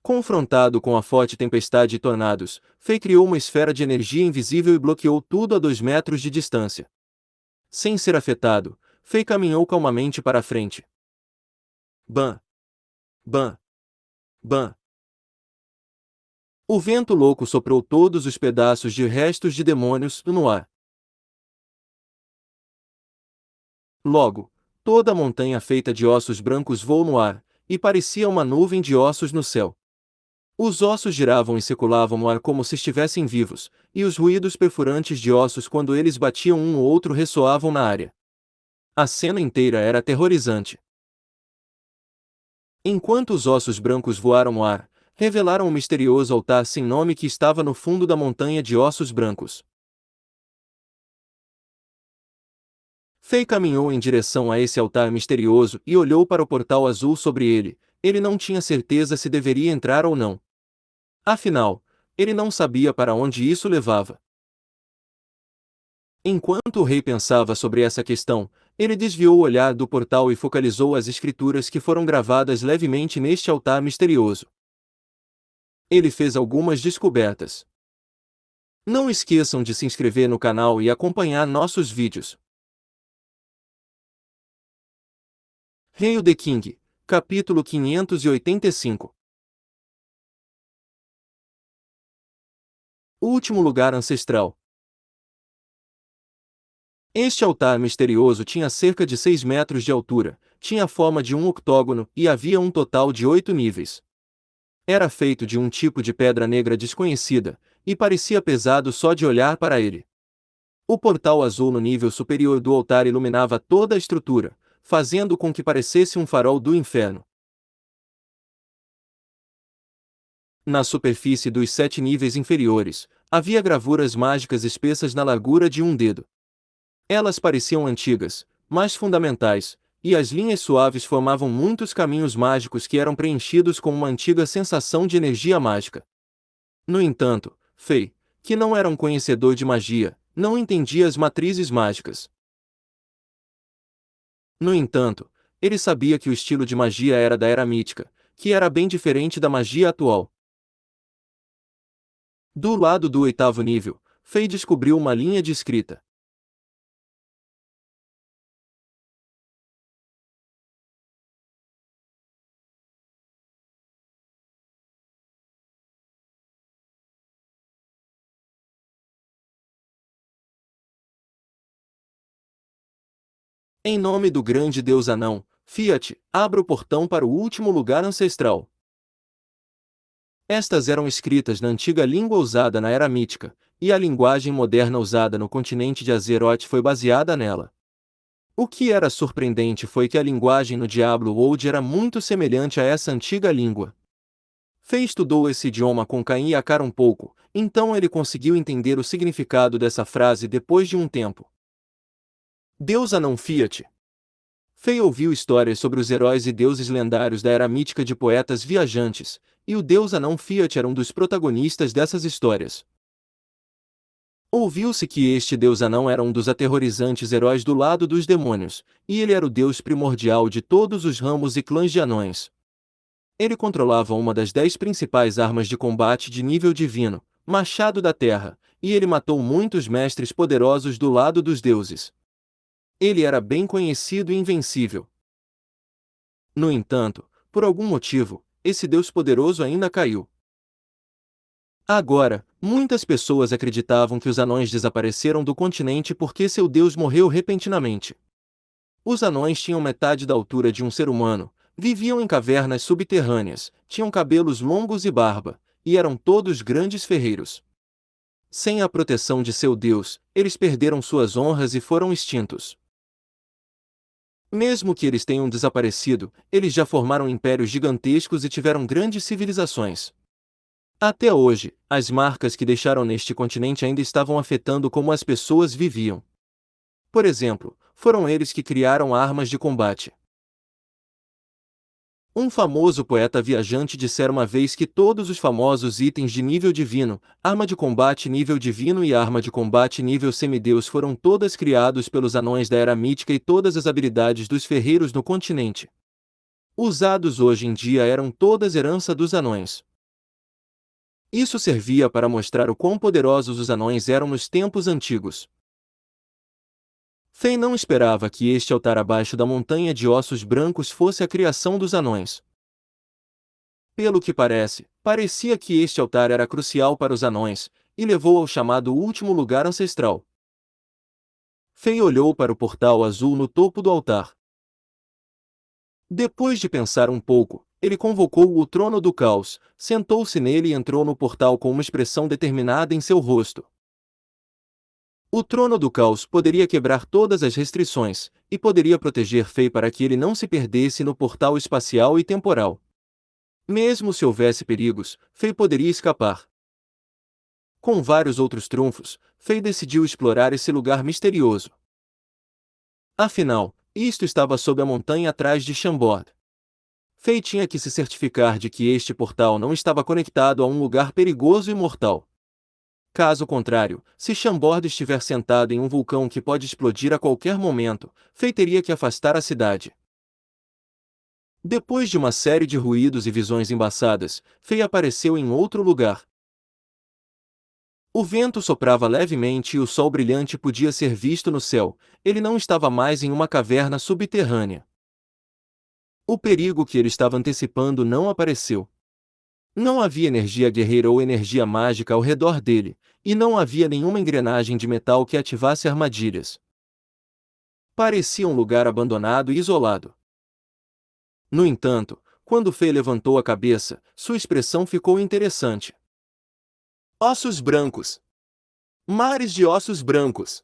Confrontado com a forte tempestade e tornados, Fei criou uma esfera de energia invisível e bloqueou tudo a 2 metros de distância. Sem ser afetado, Fei caminhou calmamente para a frente. Bam! Bam! Bam! O vento louco soprou todos os pedaços de restos de demônios no ar. Logo, toda a montanha feita de ossos brancos voou no ar, e parecia uma nuvem de ossos no céu. Os ossos giravam e circulavam no ar como se estivessem vivos, e os ruídos perfurantes de ossos quando eles batiam um no outro ressoavam na área. A cena inteira era aterrorizante. Enquanto os ossos brancos voaram no ar, revelaram o misterioso altar sem nome que estava no fundo da montanha de ossos brancos. Fei caminhou em direção a esse altar misterioso e olhou para o portal azul sobre ele. Ele não tinha certeza se deveria entrar ou não. Afinal, ele não sabia para onde isso levava. Enquanto o rei pensava sobre essa questão, ele desviou o olhar do portal e focalizou as escrituras que foram gravadas levemente neste altar misterioso. Ele fez algumas descobertas. Não esqueçam de se inscrever no canal e acompanhar nossos vídeos. Hail the King, capítulo 585. O último lugar ancestral. Este altar misterioso tinha cerca de 6 metros de altura, tinha a forma de um octógono e havia um total de 8 níveis. Era feito de um tipo de pedra negra desconhecida, e parecia pesado só de olhar para ele. O portal azul no nível superior do altar iluminava toda a estrutura, fazendo com que parecesse um farol do inferno. Na superfície dos 7 níveis inferiores, havia gravuras mágicas espessas na largura de um dedo. Elas pareciam antigas, mas fundamentais, e as linhas suaves formavam muitos caminhos mágicos que eram preenchidos com uma antiga sensação de energia mágica. No entanto, Fei, que não era um conhecedor de magia, não entendia as matrizes mágicas. No entanto, ele sabia que o estilo de magia era da Era Mítica, que era bem diferente da magia atual. Do lado do 8º nível, Fei descobriu uma linha de escrita. Em nome do grande Deus Anão, Fiat, abra o portão para o último lugar ancestral. Estas eram escritas na antiga língua usada na Era Mítica, e a linguagem moderna usada no continente de Azeroth foi baseada nela. O que era surpreendente foi que a linguagem no Diablo Old era muito semelhante a essa antiga língua. Fei estudou esse idioma com Caim e Akar um pouco, então ele conseguiu entender o significado dessa frase depois de um tempo. Deus Anão Fiat. Fei ouviu histórias sobre os heróis e deuses lendários da era mítica de poetas viajantes, e o deus Anão Fiat era um dos protagonistas dessas histórias. Ouviu-se que este deus anão era um dos aterrorizantes heróis do lado dos demônios, e ele era o deus primordial de todos os ramos e clãs de anões. Ele controlava uma das 10 principais armas de combate de nível divino, Machado da Terra, e ele matou muitos mestres poderosos do lado dos deuses. Ele era bem conhecido e invencível. No entanto, por algum motivo, esse Deus poderoso ainda caiu. Agora, muitas pessoas acreditavam que os anões desapareceram do continente porque seu Deus morreu repentinamente. Os anões tinham metade da altura de um ser humano, viviam em cavernas subterrâneas, tinham cabelos longos e barba, e eram todos grandes ferreiros. Sem a proteção de seu Deus, eles perderam suas honras e foram extintos. Mesmo que eles tenham desaparecido, eles já formaram impérios gigantescos e tiveram grandes civilizações. Até hoje, as marcas que deixaram neste continente ainda estavam afetando como as pessoas viviam. Por exemplo, foram eles que criaram armas de combate. Um famoso poeta viajante dissera uma vez que todos os famosos itens de nível divino, arma de combate nível divino e arma de combate nível semideus foram todas criados pelos anões da Era Mítica e todas as habilidades dos ferreiros no continente. Usados hoje em dia eram todas herança dos anões. Isso servia para mostrar o quão poderosos os anões eram nos tempos antigos. Fei não esperava que este altar abaixo da montanha de ossos brancos fosse a criação dos anões. Pelo que parece, parecia que este altar era crucial para os anões, e levou ao chamado último lugar ancestral. Fei olhou para o portal azul no topo do altar. Depois de pensar um pouco, ele convocou o trono do caos, sentou-se nele e entrou no portal com uma expressão determinada em seu rosto. O trono do caos poderia quebrar todas as restrições, e poderia proteger Fei para que ele não se perdesse no portal espacial e temporal. Mesmo se houvesse perigos, Fei poderia escapar. Com vários outros trunfos, Fei decidiu explorar esse lugar misterioso. Afinal, isto estava sob a montanha atrás de Chambord. Fei tinha que se certificar de que este portal não estava conectado a um lugar perigoso e mortal. Caso contrário, se Chambord estiver sentado em um vulcão que pode explodir a qualquer momento, Fei teria que afastar a cidade. Depois de uma série de ruídos e visões embaçadas, Fei apareceu em outro lugar. O vento soprava levemente e o sol brilhante podia ser visto no céu, ele não estava mais em uma caverna subterrânea. O perigo que ele estava antecipando não apareceu. Não havia energia guerreira ou energia mágica ao redor dele, e não havia nenhuma engrenagem de metal que ativasse armadilhas. Parecia um lugar abandonado e isolado. No entanto, quando Fei levantou a cabeça, sua expressão ficou interessante. Ossos brancos. Mares de ossos brancos.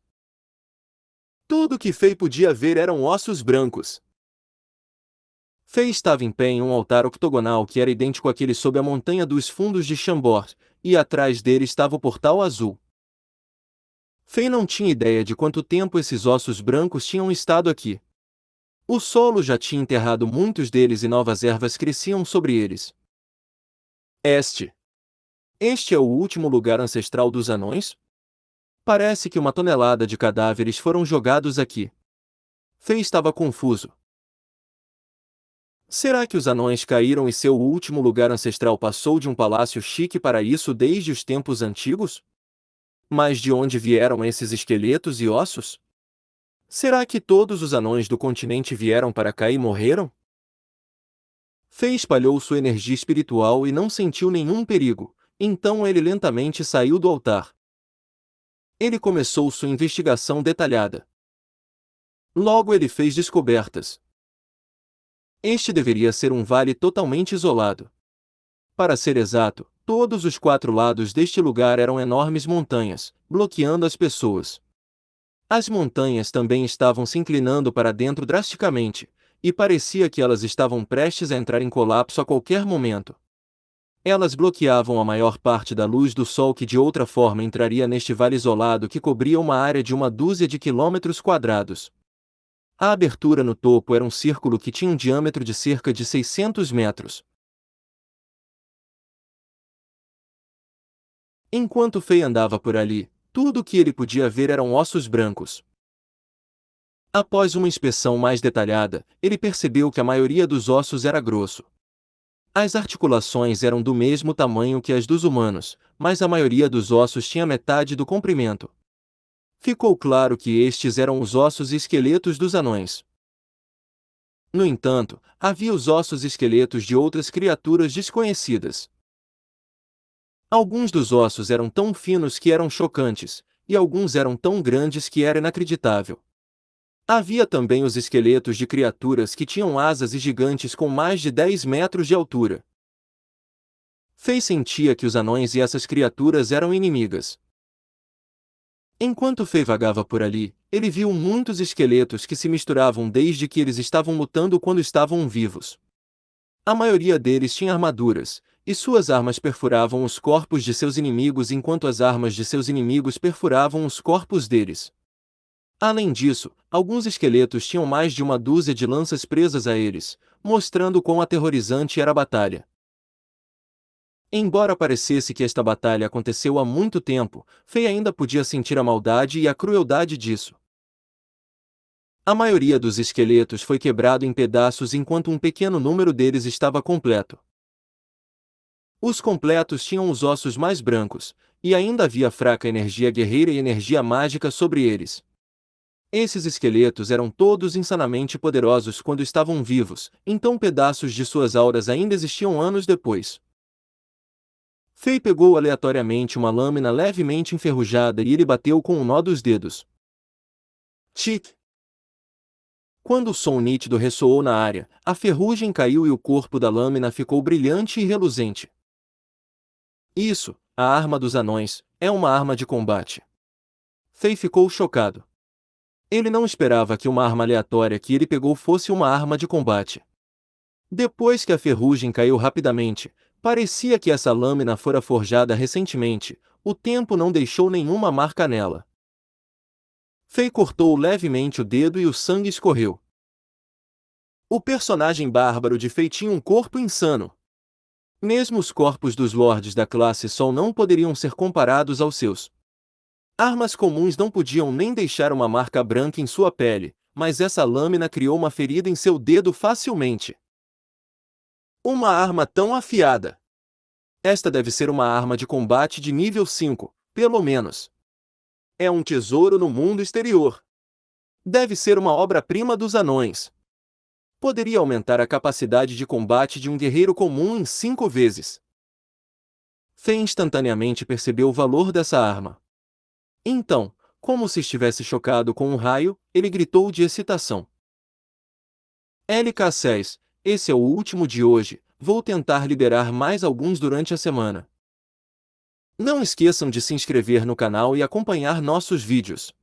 Tudo que Fei podia ver eram ossos brancos. Fei estava em pé em um altar octogonal que era idêntico àquele sob a montanha dos fundos de Chambord, e atrás dele estava o portal azul. Fei não tinha ideia de quanto tempo esses ossos brancos tinham estado aqui. O solo já tinha enterrado muitos deles e novas ervas cresciam sobre eles. Este é o último lugar ancestral dos anões? Parece que uma tonelada de cadáveres foram jogados aqui. Fei estava confuso. Será que os anões caíram e seu último lugar ancestral passou de um palácio chique para isso desde os tempos antigos? Mas de onde vieram esses esqueletos e ossos? Será que todos os anões do continente vieram para cá e morreram? Fei espalhou sua energia espiritual e não sentiu nenhum perigo, então ele lentamente saiu do altar. Ele começou sua investigação detalhada. Logo ele fez descobertas. Este deveria ser um vale totalmente isolado. Para ser exato, todos os 4 lados deste lugar eram enormes montanhas, bloqueando as pessoas. As montanhas também estavam se inclinando para dentro drasticamente, e parecia que elas estavam prestes a entrar em colapso a qualquer momento. Elas bloqueavam a maior parte da luz do sol que de outra forma entraria neste vale isolado que cobria uma área de 1 dúzia de quilômetros quadrados. A abertura no topo era um círculo que tinha um diâmetro de cerca de 600 metros. Enquanto Fei andava por ali, tudo o que ele podia ver eram ossos brancos. Após uma inspeção mais detalhada, ele percebeu que a maioria dos ossos era grosso. As articulações eram do mesmo tamanho que as dos humanos, mas a maioria dos ossos tinha metade do comprimento. Ficou claro que estes eram os ossos e esqueletos dos anões. No entanto, havia os ossos e esqueletos de outras criaturas desconhecidas. Alguns dos ossos eram tão finos que eram chocantes, e alguns eram tão grandes que era inacreditável. Havia também os esqueletos de criaturas que tinham asas e gigantes com mais de 10 metros de altura. Fei sentia que os anões e essas criaturas eram inimigas. Enquanto Fei vagava por ali, ele viu muitos esqueletos que se misturavam desde que eles estavam lutando quando estavam vivos. A maioria deles tinha armaduras, e suas armas perfuravam os corpos de seus inimigos enquanto as armas de seus inimigos perfuravam os corpos deles. Além disso, alguns esqueletos tinham mais de 1 dúzia de lanças presas a eles, mostrando quão aterrorizante era a batalha. Embora parecesse que esta batalha aconteceu há muito tempo, Fei ainda podia sentir a maldade e a crueldade disso. A maioria dos esqueletos foi quebrado em pedaços enquanto um pequeno número deles estava completo. Os completos tinham os ossos mais brancos, e ainda havia fraca energia guerreira e energia mágica sobre eles. Esses esqueletos eram todos insanamente poderosos quando estavam vivos, então pedaços de suas auras ainda existiam anos depois. Fei pegou aleatoriamente uma lâmina levemente enferrujada e ele bateu com um nó dos dedos. Tic! Quando o som nítido ressoou na área, a ferrugem caiu e o corpo da lâmina ficou brilhante e reluzente. Isso, a arma dos anões, é uma arma de combate. Fei ficou chocado. Ele não esperava que uma arma aleatória que ele pegou fosse uma arma de combate. Depois que a ferrugem caiu rapidamente, parecia que essa lâmina fora forjada recentemente, o tempo não deixou nenhuma marca nela. Fei cortou levemente o dedo e o sangue escorreu. O personagem bárbaro de Fei tinha um corpo insano. Mesmo os corpos dos lords da classe Sol não poderiam ser comparados aos seus. Armas comuns não podiam nem deixar uma marca branca em sua pele, mas essa lâmina criou uma ferida em seu dedo facilmente. Uma arma tão afiada! Esta deve ser uma arma de combate de nível 5, pelo menos. É um tesouro no mundo exterior. Deve ser uma obra-prima dos anões. Poderia aumentar a capacidade de combate de um guerreiro comum em 5 vezes. Fei instantaneamente percebeu o valor dessa arma. Então, como se estivesse chocado com um raio, ele gritou de excitação. LK6, esse é o último de hoje, vou tentar liberar mais alguns durante a semana. Não esqueçam de se inscrever no canal e acompanhar nossos vídeos.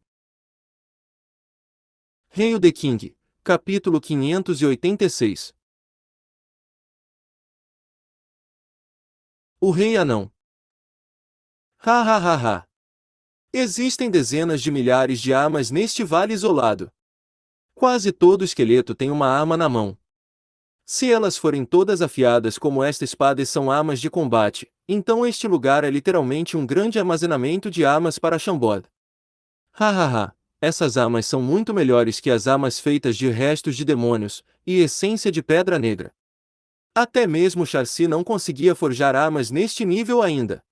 Hail the King, capítulo 586. O Rei Anão. Ha ha ha ha. Existem dezenas de milhares de armas neste vale isolado. Quase todo esqueleto tem uma arma na mão. Se elas forem todas afiadas como esta espada e são armas de combate, então este lugar é literalmente um grande armazenamento de armas para Shambod. Hahaha, essas armas são muito melhores que as armas feitas de restos de demônios e essência de pedra negra. Até mesmo Charsi não conseguia forjar armas neste nível ainda.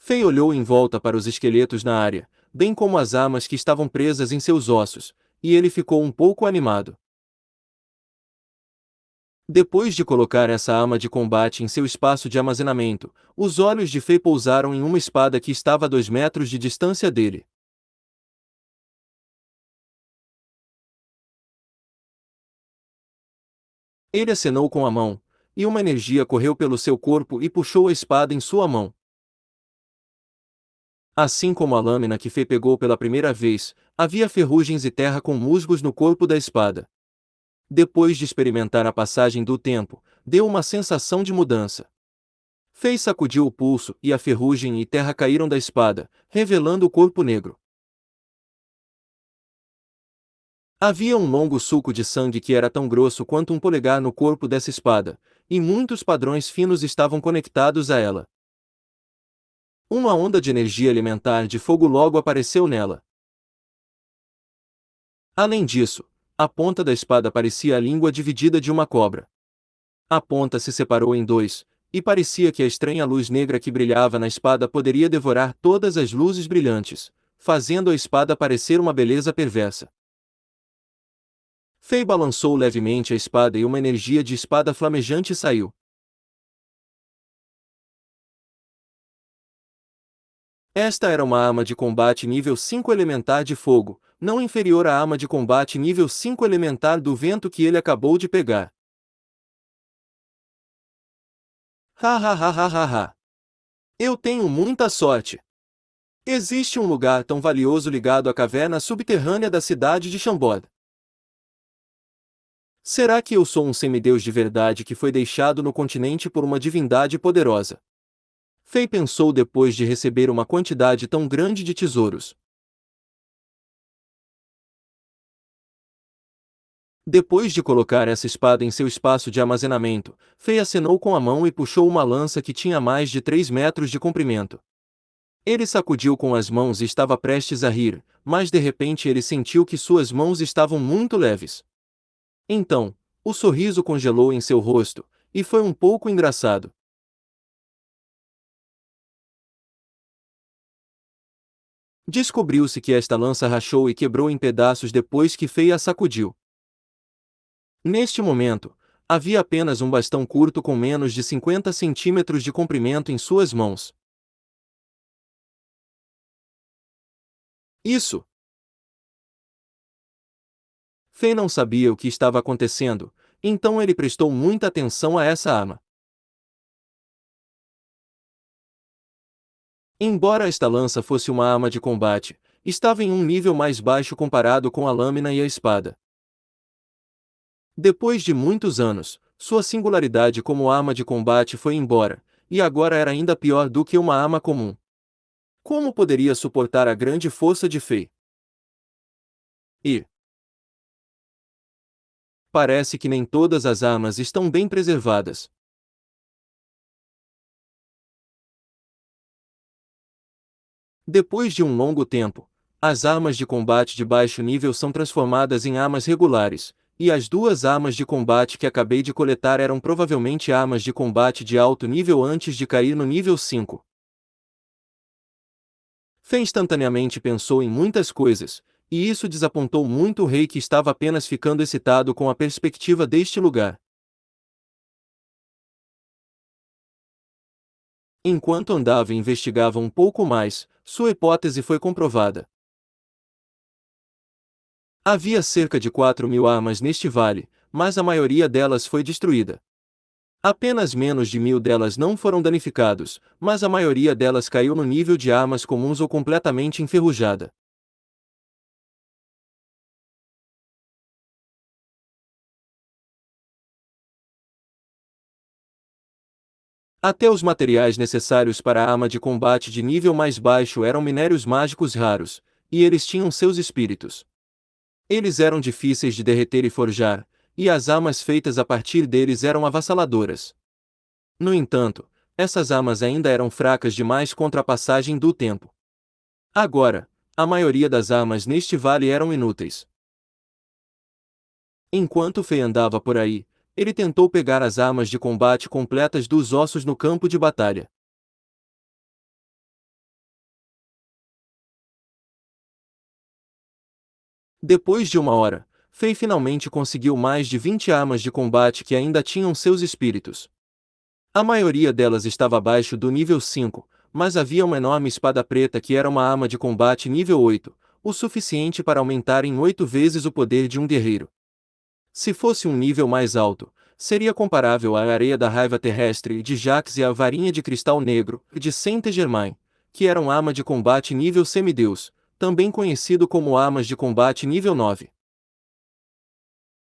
Fei olhou em volta para os esqueletos na área, bem como as armas que estavam presas em seus ossos, e ele ficou um pouco animado. Depois de colocar essa arma de combate em seu espaço de armazenamento, os olhos de Fei pousaram em uma espada que estava a 2 metros de distância dele. Ele acenou com a mão, e uma energia correu pelo seu corpo e puxou a espada em sua mão. Assim como a lâmina que Fei pegou pela primeira vez, havia ferrugens e terra com musgos no corpo da espada. Depois de experimentar a passagem do tempo, deu uma sensação de mudança. Fei sacudiu o pulso e a ferrugem e terra caíram da espada, revelando o corpo negro. Havia um longo sulco de sangue que era tão grosso quanto um polegar no corpo dessa espada, e muitos padrões finos estavam conectados a ela. Uma onda de energia elementar de fogo logo apareceu nela. Além disso, a ponta da espada parecia a língua dividida de uma cobra. A ponta se separou em dois, e parecia que a estranha luz negra que brilhava na espada poderia devorar todas as luzes brilhantes, fazendo a espada parecer uma beleza perversa. Fei balançou levemente a espada e uma energia de espada flamejante saiu. Esta era uma arma de combate nível 5 elementar de fogo, não inferior à arma de combate nível 5 elementar do vento que ele acabou de pegar. Ha ha ha ha ha ha! Eu tenho muita sorte! Existe um lugar tão valioso ligado à caverna subterrânea da cidade de Chambord. Será que eu sou um semideus de verdade que foi deixado no continente por uma divindade poderosa? Fei pensou depois de receber uma quantidade tão grande de tesouros. Depois de colocar essa espada em seu espaço de armazenamento, Fei acenou com a mão e puxou uma lança que tinha mais de 3 metros de comprimento. Ele sacudiu com as mãos e estava prestes a rir, mas de repente ele sentiu que suas mãos estavam muito leves. Então, o sorriso congelou em seu rosto, e foi um pouco engraçado. Descobriu-se que esta lança rachou e quebrou em pedaços depois que Fei a sacudiu. Neste momento, havia apenas um bastão curto com menos de 50 centímetros de comprimento em suas mãos. Isso! Fei não sabia o que estava acontecendo, então ele prestou muita atenção a essa arma. Embora esta lança fosse uma arma de combate, estava em um nível mais baixo comparado com a lâmina e a espada. Depois de muitos anos, sua singularidade como arma de combate foi embora, e agora era ainda pior do que uma arma comum. Como poderia suportar a grande força de Fei? E parece que nem todas as armas estão bem preservadas. Depois de um longo tempo, as armas de combate de baixo nível são transformadas em armas regulares, e as duas armas de combate que acabei de coletar eram provavelmente armas de combate de alto nível antes de cair no nível 5. Fei instantaneamente pensou em muitas coisas, e isso desapontou muito o rei que estava apenas ficando excitado com a perspectiva deste lugar. Enquanto andava e investigava um pouco mais, sua hipótese foi comprovada. Havia cerca de 4.000 armas neste vale, mas a maioria delas foi destruída. Apenas menos de 1.000 delas não foram danificados, mas a maioria delas caiu no nível de armas comuns ou completamente enferrujada. Até os materiais necessários para a arma de combate de nível mais baixo eram minérios mágicos raros, e eles tinham seus espíritos. Eles eram difíceis de derreter e forjar, e as armas feitas a partir deles eram avassaladoras. No entanto, essas armas ainda eram fracas demais contra a passagem do tempo. Agora, a maioria das armas neste vale eram inúteis. Enquanto Fei andava por aí, ele tentou pegar as armas de combate completas dos ossos no campo de batalha. Depois de uma hora, Fei finalmente conseguiu mais de 20 armas de combate que ainda tinham seus espíritos. A maioria delas estava abaixo do nível 5, mas havia uma enorme espada preta que era uma arma de combate nível 8, o suficiente para aumentar em 8 vezes o poder de um guerreiro. Se fosse um nível mais alto, seria comparável à areia da raiva terrestre de Jax e à varinha de cristal negro de Saint-Germain, que eram arma de combate nível semideus, também conhecido como armas de combate nível 9.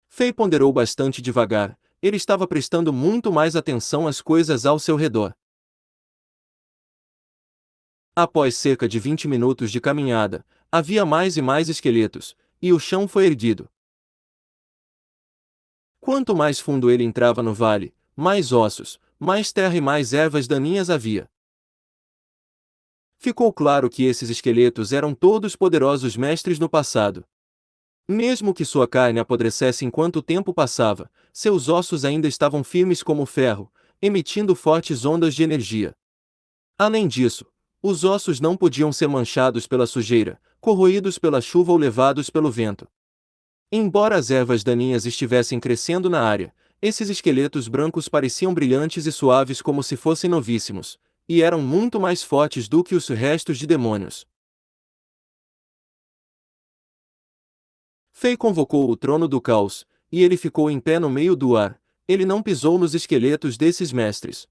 Fei ponderou bastante devagar, ele estava prestando muito mais atenção às coisas ao seu redor. Após cerca de 20 minutos de caminhada, havia mais e mais esqueletos, e o chão foi erguido. Quanto mais fundo ele entrava no vale, mais ossos, mais terra e mais ervas daninhas havia. Ficou claro que esses esqueletos eram todos poderosos mestres no passado. Mesmo que sua carne apodrecesse enquanto o tempo passava, seus ossos ainda estavam firmes como ferro, emitindo fortes ondas de energia. Além disso, os ossos não podiam ser manchados pela sujeira, corroídos pela chuva ou levados pelo vento. Embora as ervas daninhas estivessem crescendo na área, esses esqueletos brancos pareciam brilhantes e suaves como se fossem novíssimos, e eram muito mais fortes do que os restos de demônios. Fei convocou o trono do caos, e ele ficou em pé no meio do ar, ele não pisou nos esqueletos desses mestres.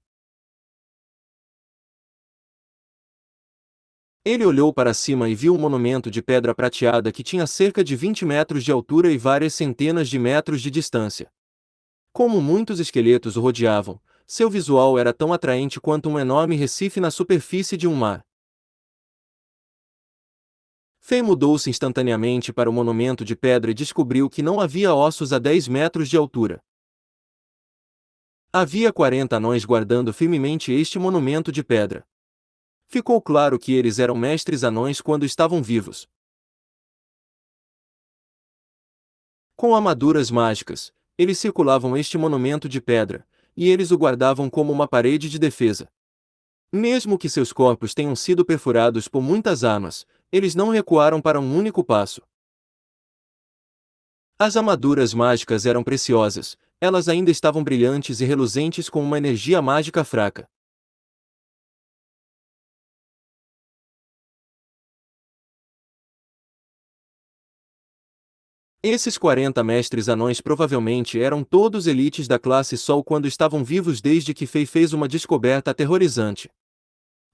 Ele olhou para cima e viu um monumento de pedra prateada que tinha cerca de 20 metros de altura e várias centenas de metros de distância. Como muitos esqueletos o rodeavam, seu visual era tão atraente quanto um enorme recife na superfície de um mar. Fei mudou-se instantaneamente para o monumento de pedra e descobriu que não havia ossos a 10 metros de altura. Havia 40 anões guardando firmemente este monumento de pedra. Ficou claro que eles eram mestres anões quando estavam vivos. Com armaduras mágicas, eles circulavam este monumento de pedra, e eles o guardavam como uma parede de defesa. Mesmo que seus corpos tenham sido perfurados por muitas armas, eles não recuaram para um único passo. As armaduras mágicas eram preciosas, elas ainda estavam brilhantes e reluzentes com uma energia mágica fraca. Esses 40 mestres anões provavelmente eram todos elites da classe Sol quando estavam vivos desde que Fei fez uma descoberta aterrorizante.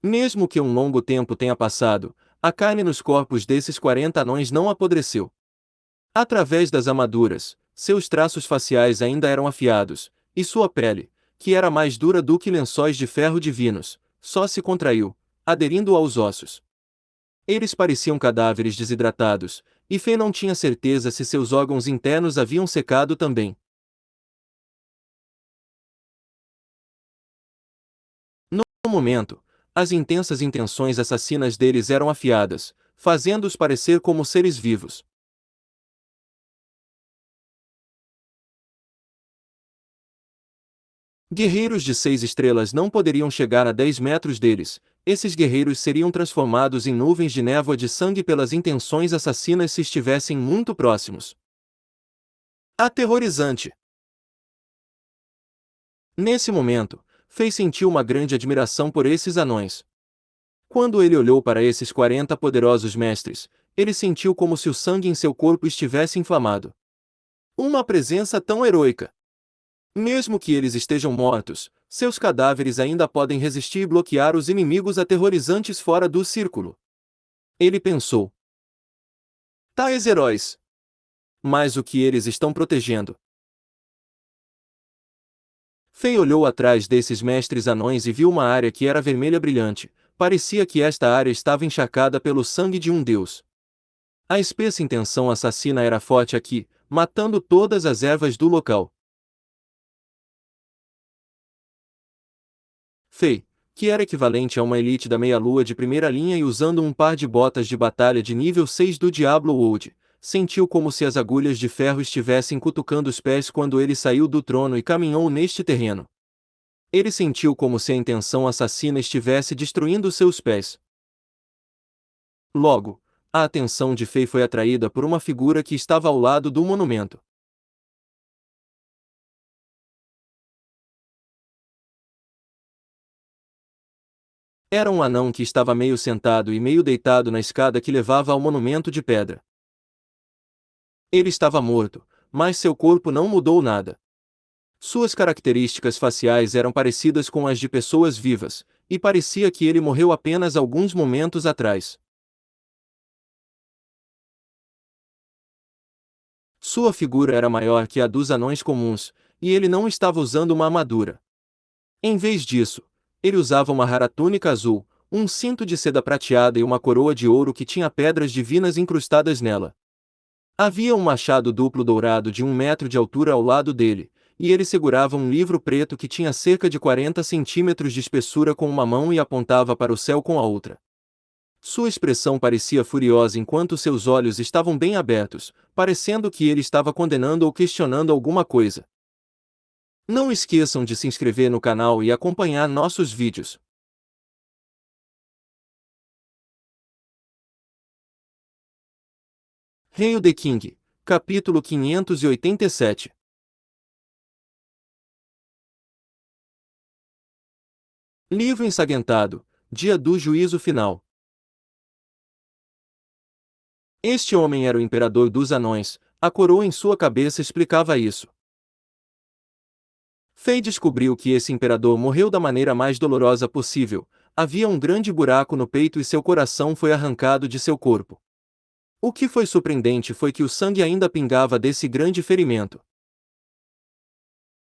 Mesmo que um longo tempo tenha passado, a carne nos corpos desses 40 anões não apodreceu. Através das armaduras, seus traços faciais ainda eram afiados, e sua pele, que era mais dura do que lençóis de ferro divinos, só se contraiu, aderindo aos ossos. Eles pareciam cadáveres desidratados, e Fei não tinha certeza se seus órgãos internos haviam secado também. No momento, as intensas intenções assassinas deles eram afiadas, fazendo-os parecer como seres vivos. Guerreiros de 6 estrelas não poderiam chegar a 10 metros deles, esses guerreiros seriam transformados em nuvens de névoa de sangue pelas intenções assassinas se estivessem muito próximos. Aterrorizante! Nesse momento, Fei sentiu uma grande admiração por esses anões. Quando ele olhou para esses 40 poderosos mestres, ele sentiu como se o sangue em seu corpo estivesse inflamado. Uma presença tão heroica! Mesmo que eles estejam mortos, seus cadáveres ainda podem resistir e bloquear os inimigos aterrorizantes fora do círculo. Ele pensou. Tais heróis! Mas o que eles estão protegendo? Fei olhou atrás desses mestres anões e viu uma área que era vermelha brilhante. Parecia que esta área estava encharcada pelo sangue de um deus. A espessa intenção assassina era forte aqui, matando todas as ervas do local. Fei, que era equivalente a uma elite da meia-lua de primeira linha e usando um par de botas de batalha de nível 6 do Diablo Wold, sentiu como se as agulhas de ferro estivessem cutucando os pés quando ele saiu do trono e caminhou neste terreno. Ele sentiu como se a intenção assassina estivesse destruindo seus pés. Logo, A atenção de Fei foi atraída por uma figura que estava ao lado do monumento. Era um anão que estava meio sentado e meio deitado na escada que levava ao monumento de pedra. Ele estava morto, mas seu corpo não mudou nada. Suas características faciais eram parecidas com as de pessoas vivas, e parecia que ele morreu apenas alguns momentos atrás. Sua figura era maior que a dos anões comuns, e ele não estava usando uma armadura. Em vez disso, ele usava uma rara túnica azul, um cinto de seda prateada e uma coroa de ouro que tinha pedras divinas incrustadas nela. Havia um machado duplo dourado de 1 metro de altura ao lado dele, e ele segurava um livro preto que tinha cerca de 40 centímetros de espessura com uma mão e apontava para o céu com a outra. Sua expressão parecia furiosa enquanto seus olhos estavam bem abertos, parecendo que ele estava condenando ou questionando alguma coisa. Não esqueçam de se inscrever no canal e acompanhar nossos vídeos. Hail the King, capítulo 587. Livro ensanguentado, dia do juízo final. Este homem era o imperador dos anões, a coroa em sua cabeça explicava isso. Fei descobriu que esse imperador morreu da maneira mais dolorosa possível. Havia um grande buraco no peito e seu coração foi arrancado de seu corpo. O que foi surpreendente foi que o sangue ainda pingava desse grande ferimento.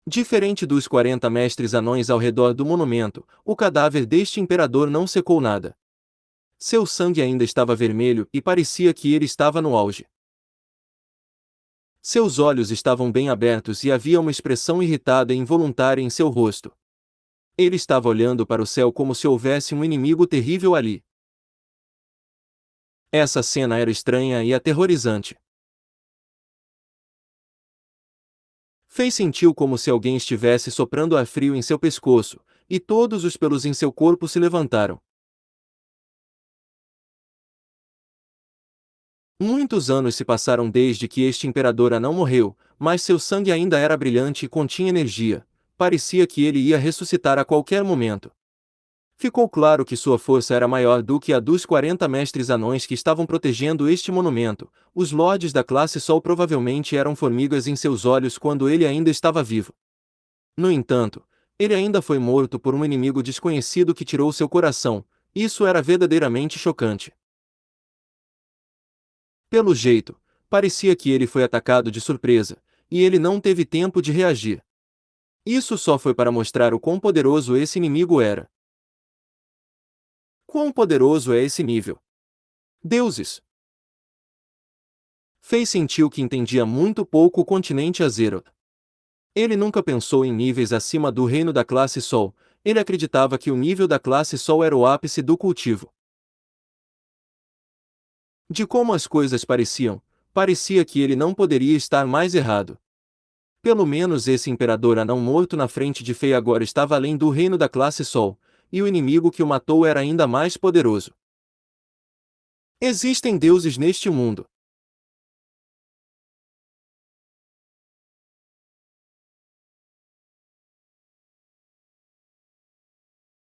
Diferente dos 40 mestres anões ao redor do monumento, o cadáver deste imperador não secou nada. Seu sangue ainda estava vermelho e parecia que ele estava no auge. Seus olhos estavam bem abertos e havia uma expressão irritada e involuntária em seu rosto. Ele estava olhando para o céu como se houvesse um inimigo terrível ali. Essa cena era estranha e aterrorizante. Fei sentiu como se alguém estivesse soprando ar frio em seu pescoço, e todos os pelos em seu corpo se levantaram. Muitos anos se passaram desde que este imperador anão morreu, mas seu sangue ainda era brilhante e continha energia. Parecia que ele ia ressuscitar a qualquer momento. Ficou claro que sua força era maior do que a dos 40 mestres anões que estavam protegendo este monumento. Os lordes da classe Sol provavelmente eram formigas em seus olhos quando ele ainda estava vivo. No entanto, ele ainda foi morto por um inimigo desconhecido que tirou seu coração. Isso era verdadeiramente chocante. Pelo jeito, parecia que ele foi atacado de surpresa, e ele não teve tempo de reagir. Isso só foi para mostrar o quão poderoso esse inimigo era. Quão poderoso é esse nível? Deuses! Fei sentiu que entendia muito pouco o continente Azeroth. Ele nunca pensou em níveis acima do reino da classe Sol, ele acreditava que o nível da classe Sol era o ápice do cultivo. De como as coisas pareciam, parecia que ele não poderia estar mais errado. Pelo menos esse imperador anão morto na frente de Fei agora estava além do reino da classe Sol, e o inimigo que o matou era ainda mais poderoso. Existem deuses neste mundo.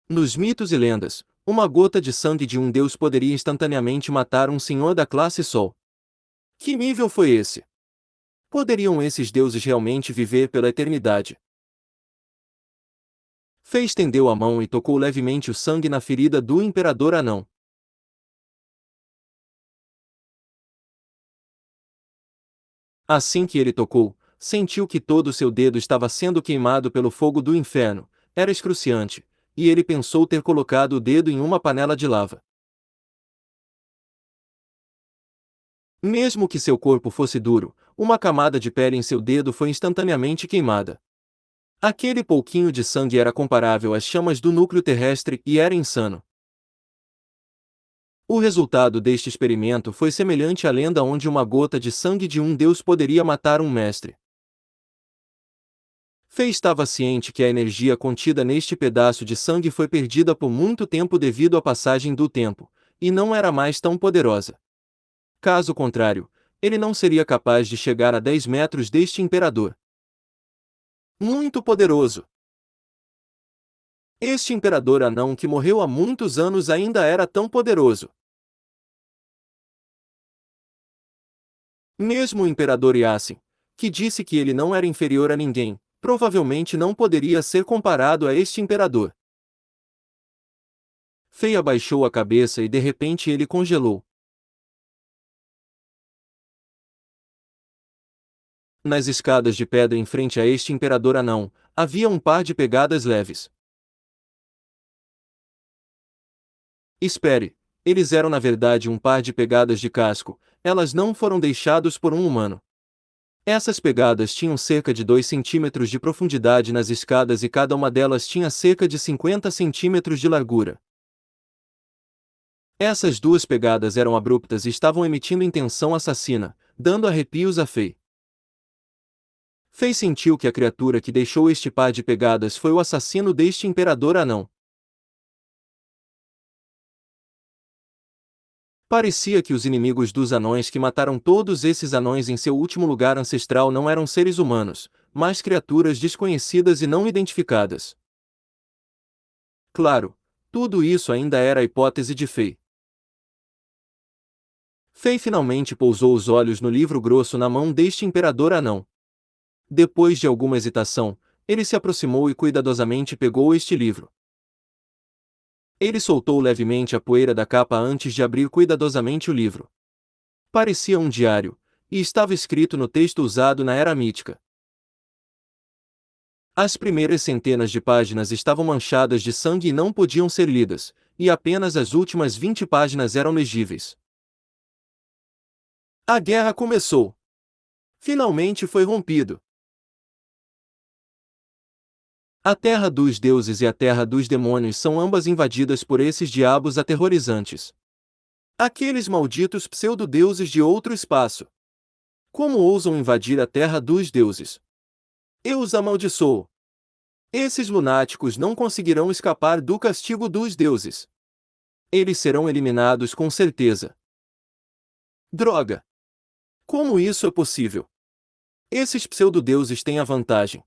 Nos mitos e lendas, uma gota de sangue de um deus poderia instantaneamente matar um senhor da classe Sol. Que nível foi esse? Poderiam esses deuses realmente viver pela eternidade? Fei estendeu a mão e tocou levemente o sangue na ferida do imperador anão. Assim que ele tocou, sentiu que todo o seu dedo estava sendo queimado pelo fogo do inferno. Era excruciante, e ele pensou ter colocado o dedo em uma panela de lava. Mesmo que seu corpo fosse duro, uma camada de pele em seu dedo foi instantaneamente queimada. Aquele pouquinho de sangue era comparável às chamas do núcleo terrestre e era insano. O resultado deste experimento foi semelhante à lenda onde uma gota de sangue de um deus poderia matar um mestre. Fei estava ciente que a energia contida neste pedaço de sangue foi perdida por muito tempo devido à passagem do tempo, e não era mais tão poderosa. Caso contrário, ele não seria capaz de chegar a 10 metros deste imperador. Muito poderoso. Este imperador anão que morreu há muitos anos ainda era tão poderoso. Mesmo o imperador Yasin, que disse que ele não era inferior a ninguém, provavelmente não poderia ser comparado a este imperador. Fei abaixou a cabeça e de repente ele congelou. Nas escadas de pedra em frente a este imperador anão, havia um par de pegadas leves. Espere, eles eram na verdade um par de pegadas de casco, elas não foram deixadas por um humano. Essas pegadas tinham cerca de 2 centímetros de profundidade nas escadas e cada uma delas tinha cerca de 50 centímetros de largura. Essas duas pegadas eram abruptas e estavam emitindo intenção assassina, dando arrepios a Fei. Fei sentiu que a criatura que deixou este par de pegadas foi o assassino deste imperador anão. Parecia que os inimigos dos anões que mataram todos esses anões em seu último lugar ancestral não eram seres humanos, mas criaturas desconhecidas e não identificadas. Claro, tudo isso ainda era a hipótese de Fei. Fei finalmente pousou os olhos no livro grosso na mão deste imperador anão. Depois de alguma hesitação, ele se aproximou e cuidadosamente pegou este livro. Ele soltou levemente a poeira da capa antes de abrir cuidadosamente o livro. Parecia um diário, e estava escrito no texto usado na Era Mítica. As primeiras centenas de páginas estavam manchadas de sangue e não podiam ser lidas, e apenas as últimas 20 páginas eram legíveis. A guerra começou. Finalmente foi rompido. A terra dos deuses e a terra dos demônios são ambas invadidas por esses diabos aterrorizantes. Aqueles malditos pseudo-deuses de outro espaço. Como ousam invadir a terra dos deuses? Eu os amaldiçoo. Esses lunáticos não conseguirão escapar do castigo dos deuses. Eles serão eliminados com certeza. Droga! Como isso é possível? Esses pseudo-deuses têm a vantagem.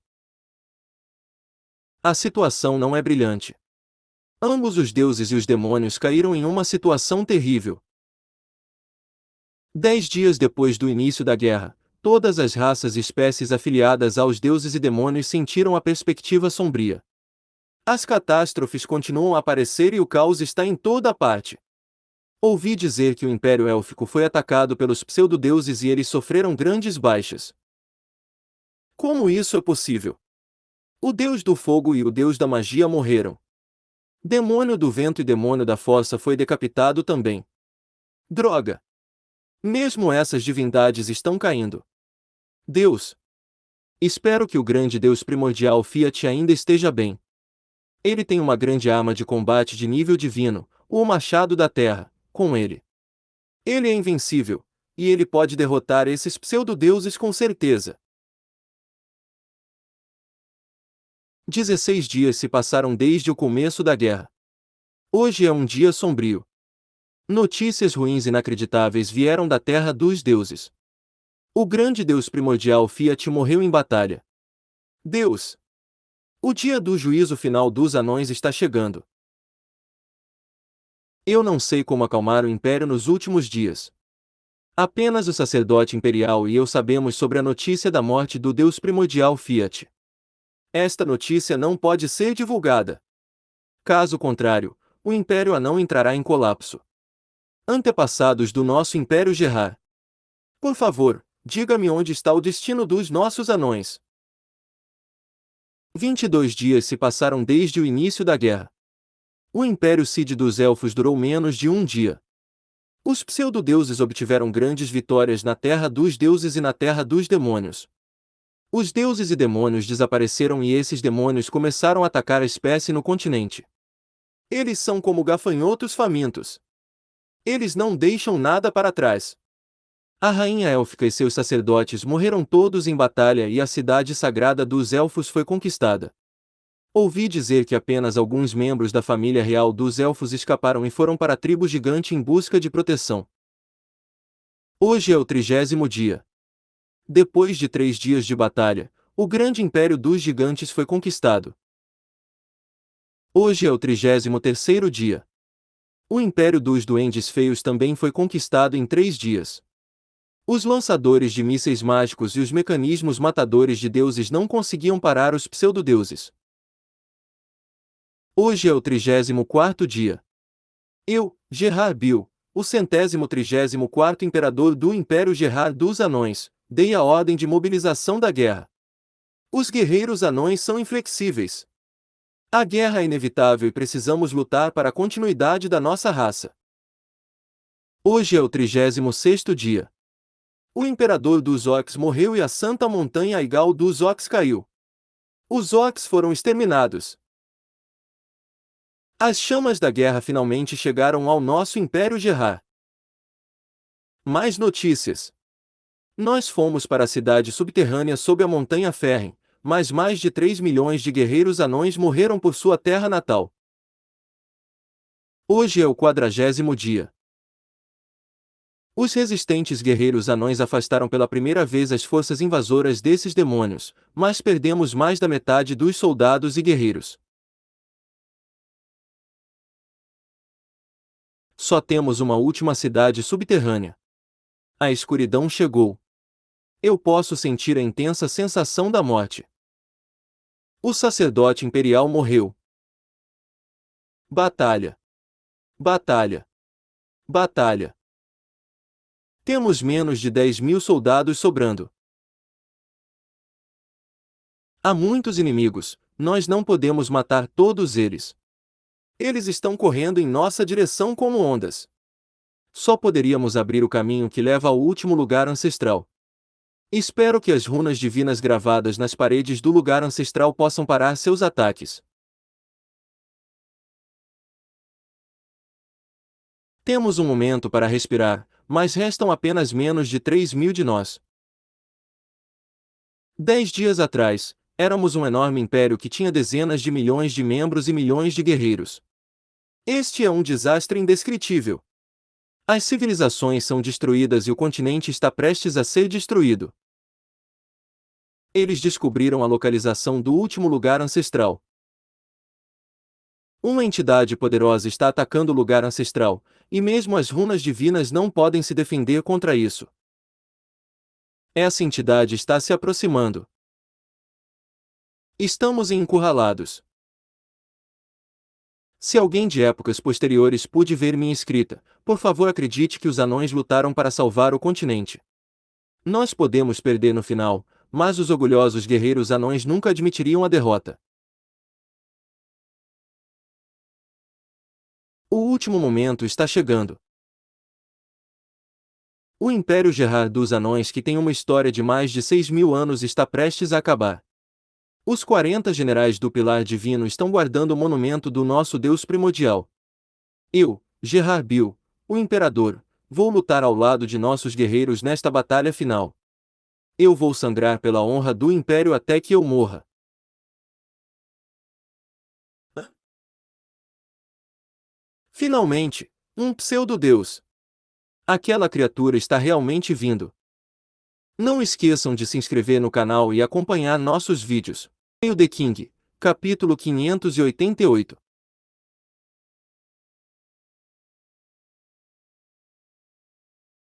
A situação não é brilhante. Ambos os deuses e os demônios caíram em uma situação terrível. 10 dias depois do início da guerra, todas as raças e espécies afiliadas aos deuses e demônios sentiram a perspectiva sombria. As catástrofes continuam a aparecer e o caos está em toda parte. Ouvi dizer que o Império Élfico foi atacado pelos pseudodeuses e eles sofreram grandes baixas. Como isso é possível? O deus do fogo e o deus da magia morreram. Demônio do vento e demônio da força foi decapitado também. Droga! Mesmo essas divindades estão caindo. Deus! Espero que o grande Deus primordial Fiat ainda esteja bem. Ele tem uma grande arma de combate de nível divino, o Machado da Terra, com ele. Ele é invencível, e ele pode derrotar esses pseudodeuses com certeza. 16 dias se passaram desde o começo da guerra. Hoje é um dia sombrio. Notícias ruins e inacreditáveis vieram da terra dos deuses. O grande deus primordial Fiat morreu em batalha. Deus! O dia do juízo final dos anões está chegando. Eu não sei como acalmar o império nos últimos dias. Apenas o sacerdote imperial e eu sabemos sobre a notícia da morte do deus primordial Fiat. Esta notícia não pode ser divulgada. Caso contrário, o Império Anão entrará em colapso. Antepassados do nosso Império Gerrar. Por favor, diga-me onde está o destino dos nossos anões. 22 dias se passaram desde o início da guerra. O Império Cid dos Elfos durou menos de um dia. Os pseudodeuses obtiveram grandes vitórias na terra dos deuses e na terra dos demônios. Os deuses e demônios desapareceram e esses demônios começaram a atacar a espécie no continente. Eles são como gafanhotos famintos. Eles não deixam nada para trás. A rainha élfica e seus sacerdotes morreram todos em batalha e a cidade sagrada dos elfos foi conquistada. Ouvi dizer que apenas alguns membros da família real dos elfos escaparam e foram para a tribo gigante em busca de proteção. Hoje é o 30º dia. Depois de 3 dias de batalha, o grande império dos gigantes foi conquistado. Hoje é o 33º dia. O império dos duendes feios também foi conquistado em 3 dias. Os lançadores de mísseis mágicos e os mecanismos matadores de deuses não conseguiam parar os pseudodeuses. Hoje é o 34º dia. Eu, Gerard Bill, o 134º imperador do Império Gerard dos Anões, dei a ordem de mobilização da guerra. Os guerreiros anões são inflexíveis. A guerra é inevitável e precisamos lutar para a continuidade da nossa raça. Hoje é o 36º dia. O imperador dos Orcs morreu e a santa montanha Aigal dos Orcs caiu. Os Orcs foram exterminados. As chamas da guerra finalmente chegaram ao nosso Império Gerard. Mais notícias. Nós fomos para a cidade subterrânea sob a Montanha Ferren, mas mais de 3 milhões de guerreiros anões morreram por sua terra natal. Hoje é o 40º dia. Os resistentes guerreiros anões afastaram pela primeira vez as forças invasoras desses demônios, mas perdemos mais da metade dos soldados e guerreiros. Só temos uma última cidade subterrânea. A escuridão chegou. Eu posso sentir a intensa sensação da morte. O sacerdote imperial morreu. Batalha. Batalha. Batalha. Temos menos de 10.000 soldados sobrando. Há muitos inimigos, nós não podemos matar todos eles. Eles estão correndo em nossa direção como ondas. Só poderíamos abrir o caminho que leva ao último lugar ancestral. Espero que as runas divinas gravadas nas paredes do lugar ancestral possam parar seus ataques. Temos um momento para respirar, mas restam apenas menos de 3.000 de nós. 10 dias atrás, éramos um enorme império que tinha dezenas de milhões de membros e milhões de guerreiros. Este é um desastre indescritível. As civilizações são destruídas e o continente está prestes a ser destruído. Eles descobriram a localização do último lugar ancestral. Uma entidade poderosa está atacando o lugar ancestral, e mesmo as runas divinas não podem se defender contra isso. Essa entidade está se aproximando. Estamos encurralados. Se alguém de épocas posteriores pôde ver minha escrita, por favor acredite que os anões lutaram para salvar o continente. Nós podemos perder no final, mas os orgulhosos guerreiros anões nunca admitiriam a derrota. O último momento está chegando. O Império Gerard dos Anões, que tem uma história de mais de 6.000 anos, está prestes a acabar. Os 40 generais do Pilar Divino estão guardando o monumento do nosso Deus primordial. Eu, Gerard Bill, o Imperador, vou lutar ao lado de nossos guerreiros nesta batalha final. Eu vou sangrar pela honra do Império até que eu morra. Finalmente, um pseudo-deus. Aquela criatura está realmente vindo. Não esqueçam de se inscrever no canal e acompanhar nossos vídeos. O The King, capítulo 588.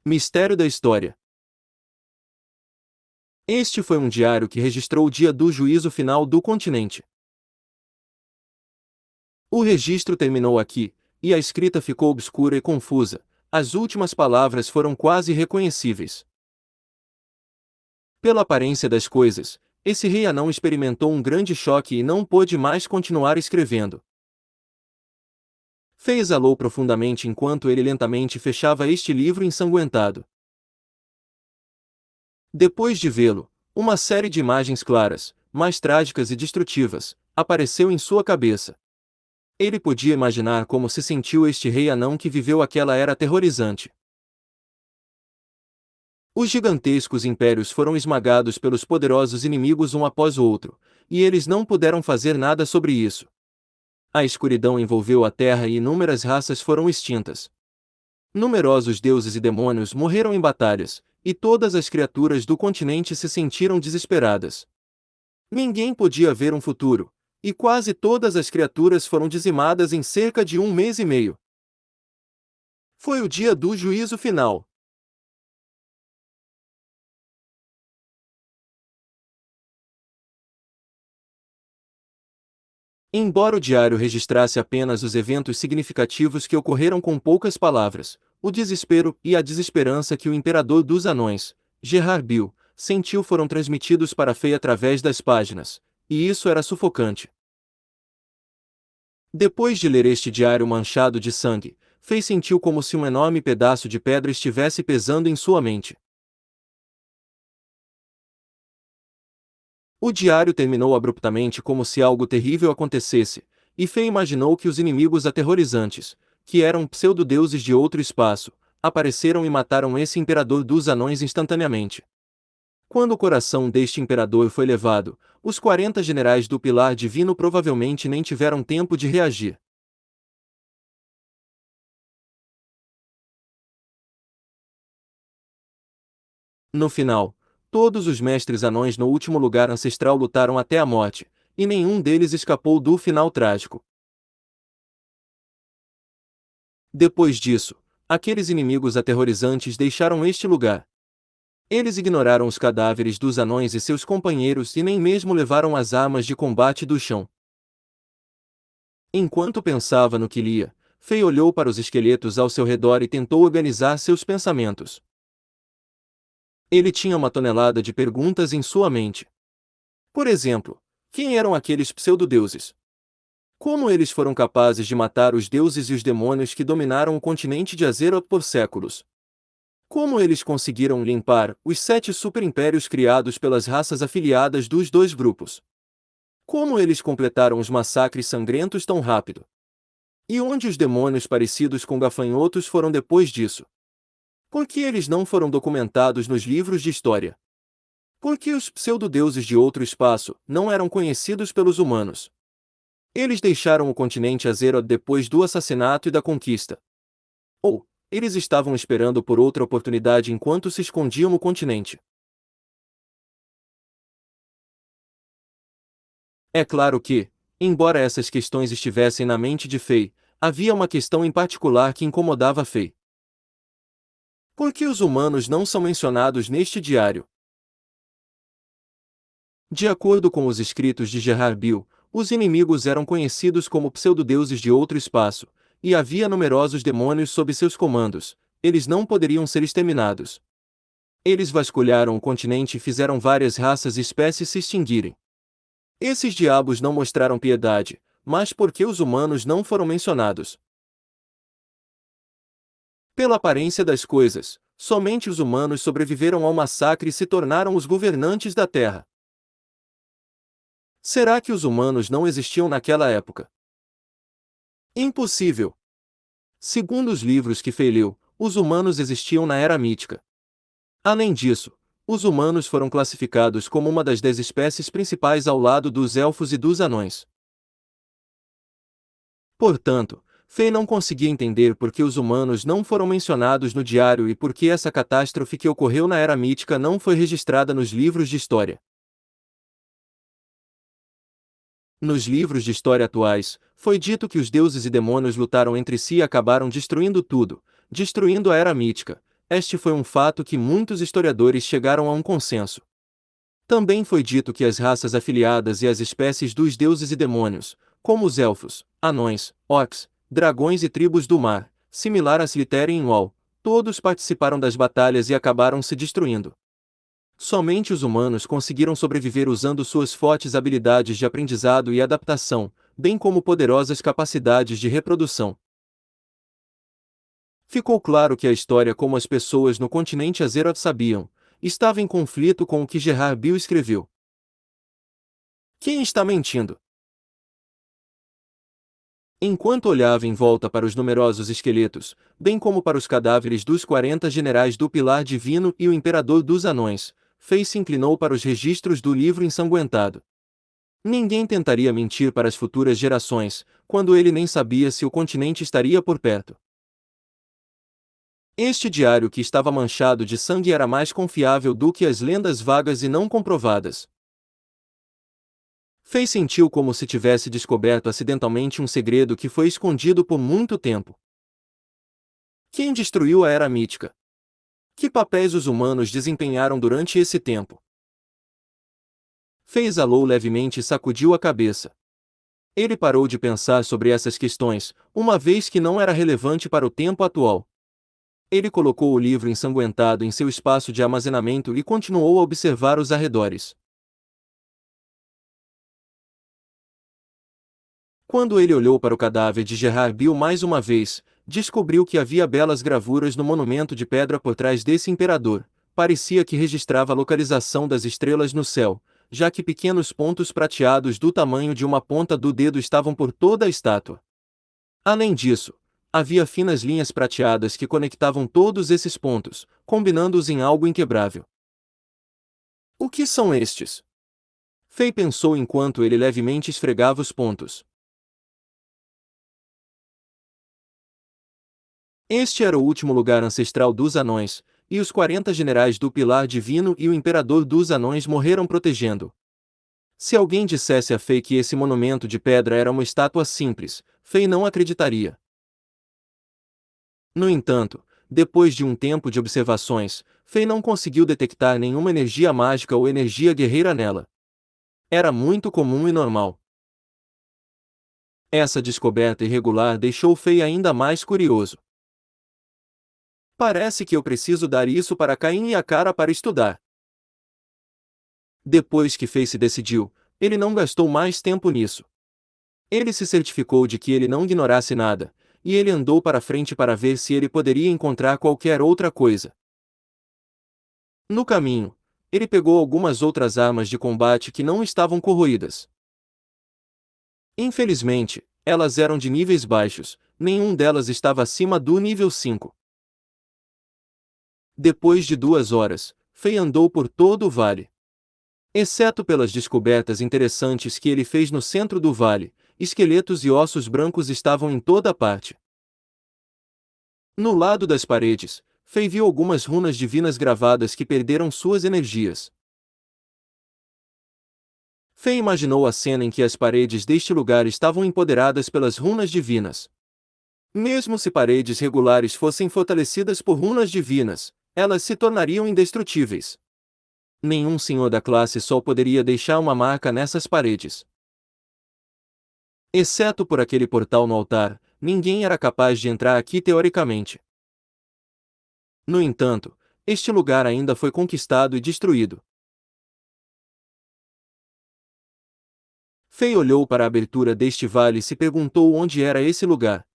Mistério da história. Este foi um diário que registrou o dia do juízo final do continente. O registro terminou aqui, e a escrita ficou obscura e confusa. As últimas palavras foram quase irreconhecíveis. Pela aparência das coisas, esse rei anão experimentou um grande choque e não pôde mais continuar escrevendo. Exalou profundamente enquanto ele lentamente fechava este livro ensanguentado. Depois de vê-lo, uma série de imagens claras, mais trágicas e destrutivas, apareceu em sua cabeça. Ele podia imaginar como se sentiu este rei anão que viveu aquela era aterrorizante. Os gigantescos impérios foram esmagados pelos poderosos inimigos um após o outro, e eles não puderam fazer nada sobre isso. A escuridão envolveu a terra e inúmeras raças foram extintas. Numerosos deuses e demônios morreram em batalhas, e todas as criaturas do continente se sentiram desesperadas. Ninguém podia ver um futuro, e quase todas as criaturas foram dizimadas em cerca de um mês e meio. Foi o dia do juízo final. Embora o diário registrasse apenas os eventos significativos que ocorreram com poucas palavras, o desespero e a desesperança que o imperador dos anões, Gerard Bill, sentiu foram transmitidos para Fei através das páginas, e isso era sufocante. Depois de ler este diário manchado de sangue, Fei sentiu como se um enorme pedaço de pedra estivesse pesando em sua mente. O diário terminou abruptamente como se algo terrível acontecesse, e Fei imaginou que os inimigos aterrorizantes, que eram pseudo-deuses de outro espaço, apareceram e mataram esse imperador dos anões instantaneamente. Quando o coração deste imperador foi levado, os 40 generais do Pilar Divino provavelmente nem tiveram tempo de reagir. No final, todos os mestres anões no último lugar ancestral lutaram até a morte, e nenhum deles escapou do final trágico. Depois disso, aqueles inimigos aterrorizantes deixaram este lugar. Eles ignoraram os cadáveres dos anões e seus companheiros e nem mesmo levaram as armas de combate do chão. Enquanto pensava no que lia, Fei olhou para os esqueletos ao seu redor e tentou organizar seus pensamentos. Ele tinha uma tonelada de perguntas em sua mente. Por exemplo, quem eram aqueles pseudodeuses? Como eles foram capazes de matar os deuses e os demônios que dominaram o continente de Azeroth por séculos? Como eles conseguiram limpar os 7 superimpérios criados pelas raças afiliadas dos dois grupos? Como eles completaram os massacres sangrentos tão rápido? E onde os demônios parecidos com gafanhotos foram depois disso? Por que eles não foram documentados nos livros de história? Por que os pseudodeuses de outro espaço não eram conhecidos pelos humanos? Eles deixaram o continente Azeroth depois do assassinato e da conquista. Ou, eles estavam esperando por outra oportunidade enquanto se escondiam no continente. É claro que, embora essas questões estivessem na mente de Fei, havia uma questão em particular que incomodava Fei. Por que os humanos não são mencionados neste diário? De acordo com os escritos de Gerard Bill, os inimigos eram conhecidos como pseudodeuses de outro espaço, e havia numerosos demônios sob seus comandos. Eles não poderiam ser exterminados. Eles vasculharam o continente e fizeram várias raças e espécies se extinguirem. Esses diabos não mostraram piedade, mas por que os humanos não foram mencionados? Pela aparência das coisas, somente os humanos sobreviveram ao massacre e se tornaram os governantes da Terra. Será que os humanos não existiam naquela época? Impossível! Segundo os livros que Fei leu, os humanos existiam na Era Mítica. Além disso, os humanos foram classificados como uma das 10 espécies principais ao lado dos elfos e dos anões. Portanto, Fei não conseguia entender por que os humanos não foram mencionados no diário e por que essa catástrofe que ocorreu na Era Mítica não foi registrada nos livros de história. Nos livros de história atuais, foi dito que os deuses e demônios lutaram entre si e acabaram destruindo tudo, destruindo a Era Mítica. Este foi um fato que muitos historiadores chegaram a um consenso. Também foi dito que as raças afiliadas e as espécies dos deuses e demônios, como os elfos, anões, orcs, dragões e tribos do mar, similar a Slytherin e Wall, todos participaram das batalhas e acabaram se destruindo. Somente os humanos conseguiram sobreviver usando suas fortes habilidades de aprendizado e adaptação, bem como poderosas capacidades de reprodução. Ficou claro que a história como as pessoas no continente Azeroth sabiam, estava em conflito com o que Gerard Bill escreveu. Quem está mentindo? Enquanto olhava em volta para os numerosos esqueletos, bem como para os cadáveres dos 40 generais do Pilar Divino e o Imperador dos Anões, Fei se inclinou para os registros do livro ensanguentado. Ninguém tentaria mentir para as futuras gerações, quando ele nem sabia se o continente estaria por perto. Este diário que estava manchado de sangue era mais confiável do que as lendas vagas e não comprovadas. Fei sentiu como se tivesse descoberto acidentalmente um segredo que foi escondido por muito tempo. Quem destruiu a Era Mítica? Que papéis os humanos desempenharam durante esse tempo? Fei exalou levemente e sacudiu a cabeça. Ele parou de pensar sobre essas questões, uma vez que não era relevante para o tempo atual. Ele colocou o livro ensanguentado em seu espaço de armazenamento e continuou a observar os arredores. Quando ele olhou para o cadáver de Gerard Bill mais uma vez, descobriu que havia belas gravuras no monumento de pedra por trás desse imperador. Parecia que registrava a localização das estrelas no céu, já que pequenos pontos prateados do tamanho de uma ponta do dedo estavam por toda a estátua. Além disso, havia finas linhas prateadas que conectavam todos esses pontos, combinando-os em algo inquebrável. O que são estes? Fei pensou enquanto ele levemente esfregava os pontos. Este era o último lugar ancestral dos anões, e os 40 generais do Pilar Divino e o Imperador dos Anões morreram protegendo. Se alguém dissesse a Fei que esse monumento de pedra era uma estátua simples, Fei não acreditaria. No entanto, depois de um tempo de observações, Fei não conseguiu detectar nenhuma energia mágica ou energia guerreira nela. Era muito comum e normal. Essa descoberta irregular deixou Fei ainda mais curioso. Parece que eu preciso dar isso para Caim e a cara para estudar. Depois que Fei se decidiu, ele não gastou mais tempo nisso. Ele se certificou de que ele não ignorasse nada, e ele andou para frente para ver se ele poderia encontrar qualquer outra coisa. No caminho, ele pegou algumas outras armas de combate que não estavam corroídas. Infelizmente, elas eram de níveis baixos, nenhum delas estava acima do nível 5. Depois de 2 horas, Fei andou por todo o vale. Exceto pelas descobertas interessantes que ele fez no centro do vale, esqueletos e ossos brancos estavam em toda parte. No lado das paredes, Fei viu algumas runas divinas gravadas que perderam suas energias. Fei imaginou a cena em que as paredes deste lugar estavam empoderadas pelas runas divinas. Mesmo se paredes regulares fossem fortalecidas por runas divinas, elas se tornariam indestrutíveis. Nenhum senhor da classe Sol poderia deixar uma marca nessas paredes. Exceto por aquele portal no altar, ninguém era capaz de entrar aqui teoricamente. No entanto, este lugar ainda foi conquistado e destruído. Fei olhou para a abertura deste vale e se perguntou onde era esse lugar.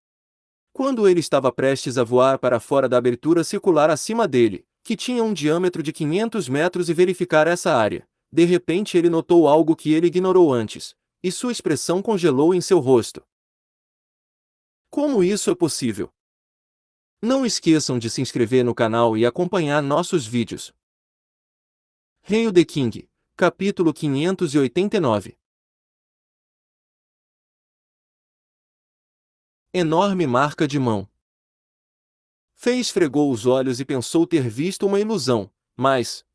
Quando ele estava prestes a voar para fora da abertura circular acima dele, que tinha um diâmetro de 500 metros e verificar essa área, de repente ele notou algo que ele ignorou antes, e sua expressão congelou em seu rosto. Como isso é possível? Não esqueçam de se inscrever no canal e acompanhar nossos vídeos. Hail the King, capítulo 589. Enorme marca de mão. Fei esfregou os olhos e pensou ter visto uma ilusão, mas...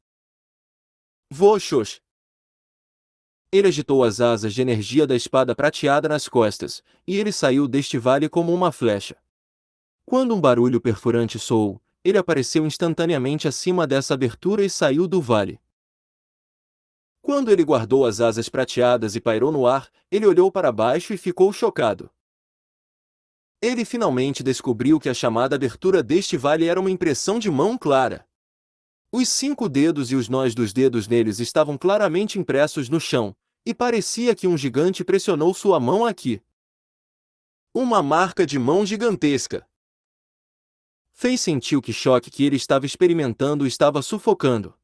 Voxox! Ele agitou as asas de energia da espada prateada nas costas, e ele saiu deste vale como uma flecha. Quando um barulho perfurante soou, ele apareceu instantaneamente acima dessa abertura e saiu do vale. Quando ele guardou as asas prateadas e pairou no ar, ele olhou para baixo e ficou chocado. Ele finalmente descobriu que a chamada abertura deste vale era uma impressão de mão clara. Os 5 dedos e os nós dos dedos neles estavam claramente impressos no chão, e parecia que um gigante pressionou sua mão aqui. Uma marca de mão gigantesca. Fei sentiu que o choque que ele estava experimentando o estava sufocando.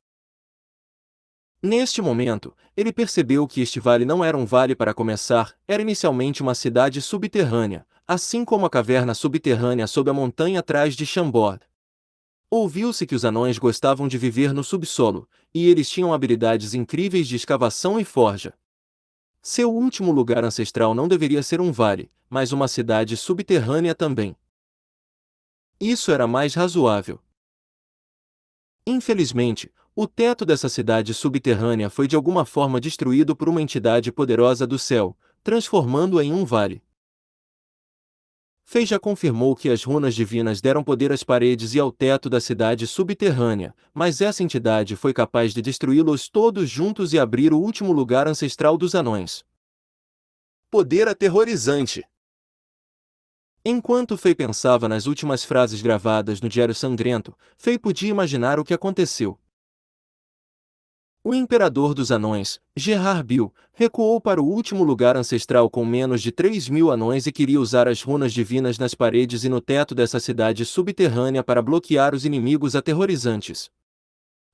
Neste momento, ele percebeu que este vale não era um vale para começar, era inicialmente uma cidade subterrânea, assim como a caverna subterrânea sob a montanha atrás de Chambord. Ouviu-se que os anões gostavam de viver no subsolo, e eles tinham habilidades incríveis de escavação e forja. Seu último lugar ancestral não deveria ser um vale, mas uma cidade subterrânea também. Isso era mais razoável. Infelizmente, o teto dessa cidade subterrânea foi de alguma forma destruído por uma entidade poderosa do céu, transformando-a em um vale. Fei já confirmou que as runas divinas deram poder às paredes e ao teto da cidade subterrânea, mas essa entidade foi capaz de destruí-los todos juntos e abrir o último lugar ancestral dos anões. Poder aterrorizante. Enquanto Fei pensava nas últimas frases gravadas no Diário Sangrento, Fei podia imaginar o que aconteceu. O imperador dos anões, Gerard Bill, recuou para o último lugar ancestral com menos de 3.000 anões e queria usar as runas divinas nas paredes e no teto dessa cidade subterrânea para bloquear os inimigos aterrorizantes.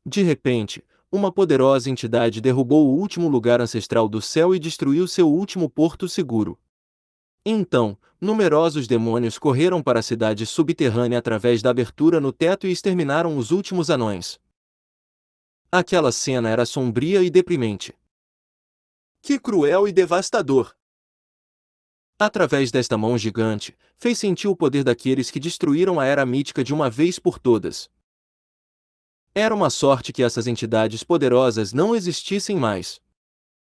De repente, uma poderosa entidade derrubou o último lugar ancestral do céu e destruiu seu último porto seguro. Então, numerosos demônios correram para a cidade subterrânea através da abertura no teto e exterminaram os últimos anões. Aquela cena era sombria e deprimente. Que cruel e devastador! Através desta mão gigante, fez sentir o poder daqueles que destruíram a era mítica de uma vez por todas. Era uma sorte que essas entidades poderosas não existissem mais.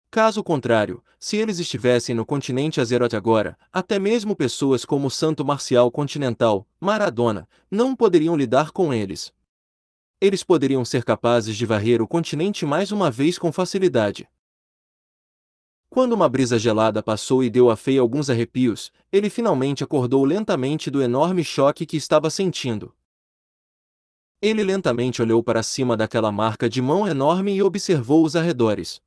Caso contrário, se eles estivessem no continente Azeroth agora, até mesmo pessoas como o Santo Marcial Continental, Maradona, não poderiam lidar com eles. Eles poderiam ser capazes de varrer o continente mais uma vez com facilidade. Quando uma brisa gelada passou e deu a Fei alguns arrepios, ele finalmente acordou lentamente do enorme choque que estava sentindo. Ele lentamente olhou para cima daquela marca de mão enorme e observou os arredores.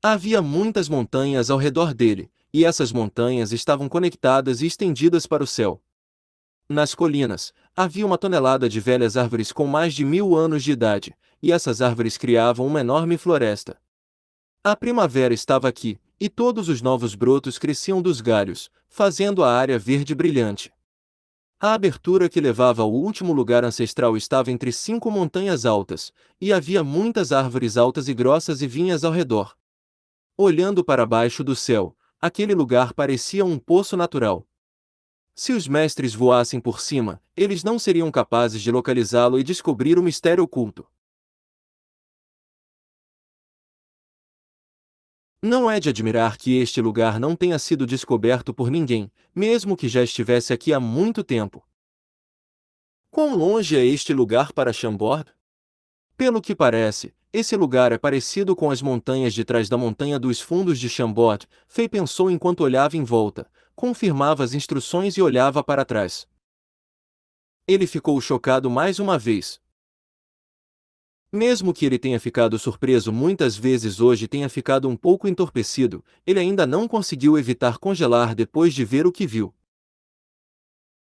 Havia muitas montanhas ao redor dele, e essas montanhas estavam conectadas e estendidas para o céu. Nas colinas, havia uma tonelada de velhas árvores com mais de 1.000 anos de idade, e essas árvores criavam uma enorme floresta. A primavera estava aqui, e todos os novos brotos cresciam dos galhos, fazendo a área verde brilhante. A abertura que levava ao último lugar ancestral estava entre 5 montanhas altas, e havia muitas árvores altas e grossas e vinhas ao redor. Olhando para baixo do céu, aquele lugar parecia um poço natural. Se os mestres voassem por cima, eles não seriam capazes de localizá-lo e descobrir o mistério oculto. Não é de admirar que este lugar não tenha sido descoberto por ninguém, mesmo que já estivesse aqui há muito tempo. Quão longe é este lugar para Chambord? Pelo que parece, esse lugar é parecido com as montanhas de trás da Montanha dos Fundos de Chambord. Fei pensou enquanto olhava em volta, confirmava as instruções e olhava para trás. Ele ficou chocado mais uma vez. Mesmo que ele tenha ficado surpreso muitas vezes hoje e tenha ficado um pouco entorpecido, ele ainda não conseguiu evitar congelar depois de ver o que viu.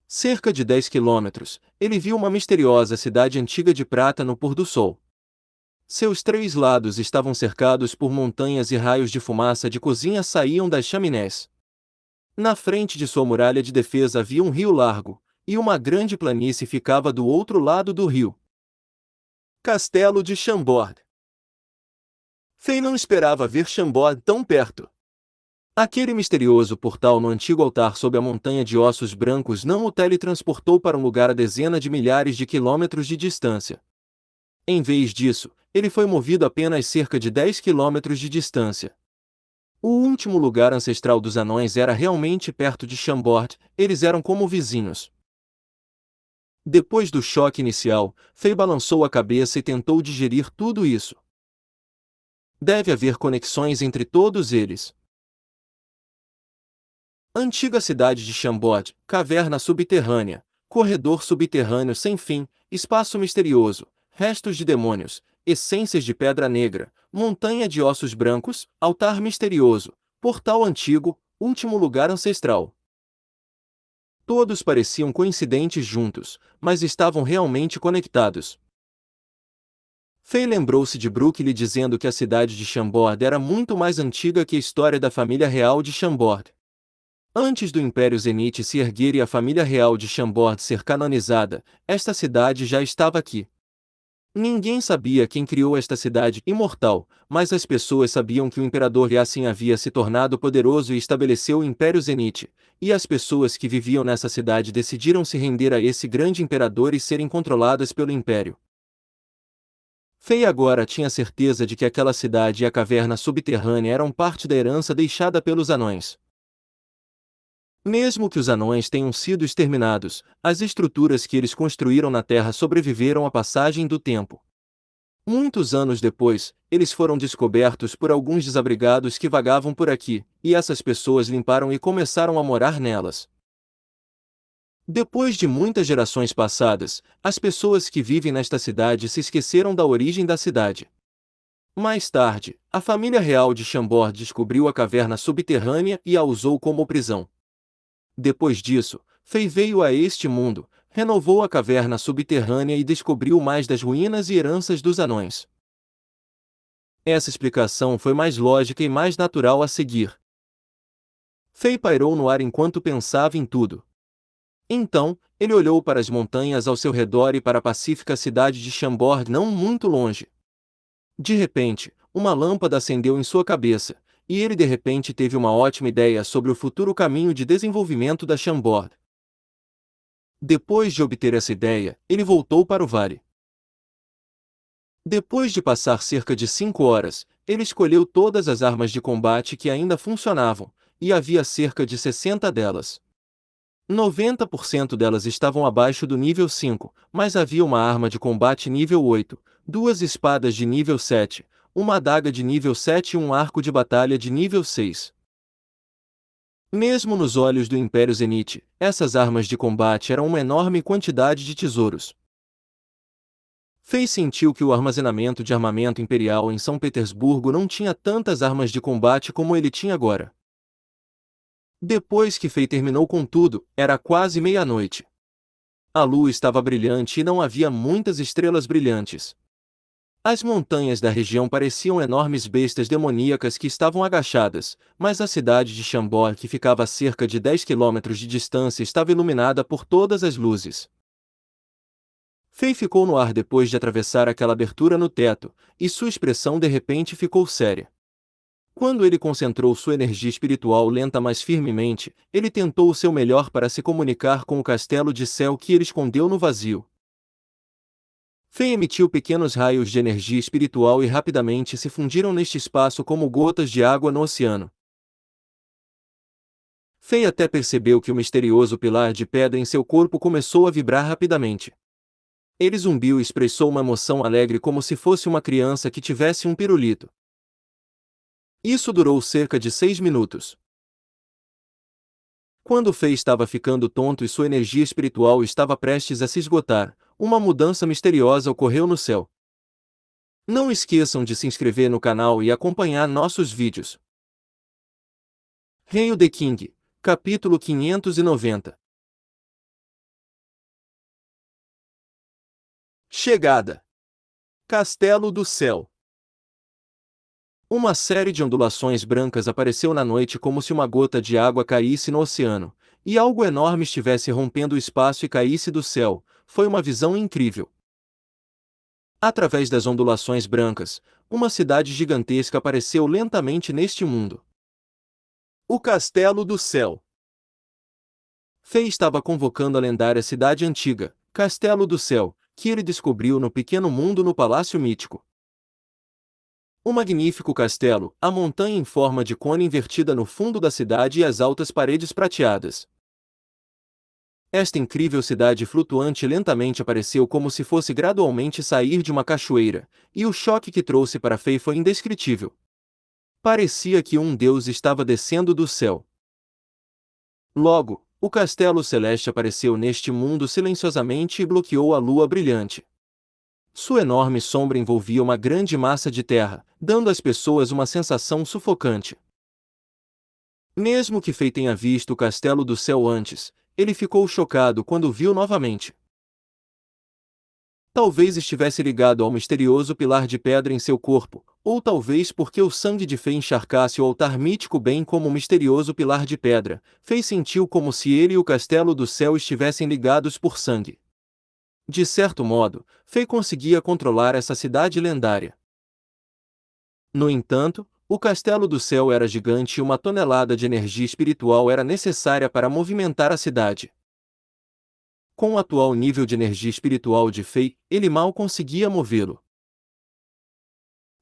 Cerca de 10 quilômetros, ele viu uma misteriosa cidade antiga de prata no pôr do sol. Seus 3 lados estavam cercados por montanhas e raios de fumaça de cozinha saíam das chaminés. Na frente de sua muralha de defesa havia um rio largo, e uma grande planície ficava do outro lado do rio. Castelo de Chambord. Fei não esperava ver Chambord tão perto. Aquele misterioso portal no antigo altar sob a montanha de ossos brancos não o teletransportou para um lugar a dezenas de milhares de quilômetros de distância. Em vez disso, ele foi movido apenas cerca de 10 quilômetros de distância. O último lugar ancestral dos anões era realmente perto de Chambord, eles eram como vizinhos. Depois do choque inicial, Fei balançou a cabeça e tentou digerir tudo isso. Deve haver conexões entre todos eles. Antiga cidade de Chambord, caverna subterrânea, corredor subterrâneo sem fim, espaço misterioso, restos de demônios, essências de pedra negra, montanha de ossos brancos, altar misterioso, portal antigo, último lugar ancestral. Todos pareciam coincidentes juntos, mas estavam realmente conectados. Fei lembrou-se de Brook lhe dizendo que a cidade de Chambord era muito mais antiga que a história da família real de Chambord. Antes do Império Zenith se erguer e a família real de Chambord ser canonizada, esta cidade já estava aqui. Ninguém sabia quem criou esta cidade imortal, mas as pessoas sabiam que o imperador Yassin havia se tornado poderoso e estabeleceu o Império Zenith, e as pessoas que viviam nessa cidade decidiram se render a esse grande imperador e serem controladas pelo Império. Fei agora tinha certeza de que aquela cidade e a caverna subterrânea eram parte da herança deixada pelos anões. Mesmo que os anões tenham sido exterminados, as estruturas que eles construíram na Terra sobreviveram à passagem do tempo. Muitos anos depois, eles foram descobertos por alguns desabrigados que vagavam por aqui, e essas pessoas limparam e começaram a morar nelas. Depois de muitas gerações passadas, as pessoas que vivem nesta cidade se esqueceram da origem da cidade. Mais tarde, a família real de Chambord descobriu a caverna subterrânea e a usou como prisão. Depois disso, Fei veio a este mundo, renovou a caverna subterrânea e descobriu mais das ruínas e heranças dos anões. Essa explicação foi mais lógica e mais natural a seguir. Fei pairou no ar enquanto pensava em tudo. Então, ele olhou para as montanhas ao seu redor e para a pacífica cidade de Chambord não muito longe. De repente, uma lâmpada acendeu em sua cabeça, e ele de repente teve uma ótima ideia sobre o futuro caminho de desenvolvimento da Chambord. Depois de obter essa ideia, ele voltou para o vale. Depois de passar cerca de 5 horas, ele escolheu todas as armas de combate que ainda funcionavam, e havia cerca de 60 delas. 90% delas estavam abaixo do nível 5, mas havia uma arma de combate nível 8, duas espadas de nível 7, uma adaga de nível 7 e um arco de batalha de nível 6. Mesmo nos olhos do Império Zenith, essas armas de combate eram uma enorme quantidade de tesouros. Fei sentiu que o armazenamento de armamento imperial em São Petersburgo não tinha tantas armas de combate como ele tinha agora. Depois que Fei terminou com tudo, era quase meia-noite. A lua estava brilhante e não havia muitas estrelas brilhantes. As montanhas da região pareciam enormes bestas demoníacas que estavam agachadas, mas a cidade de Chambord, que ficava a cerca de 10 quilômetros de distância, estava iluminada por todas as luzes. Fei ficou no ar depois de atravessar aquela abertura no teto, e sua expressão de repente ficou séria. Quando ele concentrou sua energia espiritual lenta mais firmemente, ele tentou o seu melhor para se comunicar com o castelo de céu que ele escondeu no vazio. Fei emitiu pequenos raios de energia espiritual e rapidamente se fundiram neste espaço como gotas de água no oceano. Fei até percebeu que o misterioso pilar de pedra em seu corpo começou a vibrar rapidamente. Ele zumbiu e expressou uma emoção alegre como se fosse uma criança que tivesse um pirulito. Isso durou cerca de 6 minutos. Quando Fei estava ficando tonto e sua energia espiritual estava prestes a se esgotar, uma mudança misteriosa ocorreu no céu. Não esqueçam de se inscrever no canal e acompanhar nossos vídeos. Hail the King, capítulo 590. Chegada. Castelo do Céu. Uma série de ondulações brancas apareceu na noite como se uma gota de água caísse no oceano, e algo enorme estivesse rompendo o espaço e caísse do céu. Foi uma visão incrível. Através das ondulações brancas, uma cidade gigantesca apareceu lentamente neste mundo. O Castelo do Céu. Fei estava convocando a lendária cidade antiga, Castelo do Céu, que ele descobriu no pequeno mundo no Palácio Mítico. O magnífico castelo, a montanha em forma de cone invertida no fundo da cidade e as altas paredes prateadas. Esta incrível cidade flutuante lentamente apareceu como se fosse gradualmente sair de uma cachoeira, e o choque que trouxe para Fei foi indescritível. Parecia que um deus estava descendo do céu. Logo, o castelo celeste apareceu neste mundo silenciosamente e bloqueou a lua brilhante. Sua enorme sombra envolvia uma grande massa de terra, dando às pessoas uma sensação sufocante. Mesmo que Fei tenha visto o Castelo do Céu antes, ele ficou chocado quando o viu novamente. Talvez estivesse ligado ao misterioso pilar de pedra em seu corpo, ou talvez porque o sangue de Fei encharcasse o altar mítico bem como o misterioso pilar de pedra, Fei sentiu como se ele e o Castelo do Céu estivessem ligados por sangue. De certo modo, Fei conseguia controlar essa cidade lendária. No entanto, o Castelo do Céu era gigante e uma tonelada de energia espiritual era necessária para movimentar a cidade. Com o atual nível de energia espiritual de Fei, ele mal conseguia movê-lo.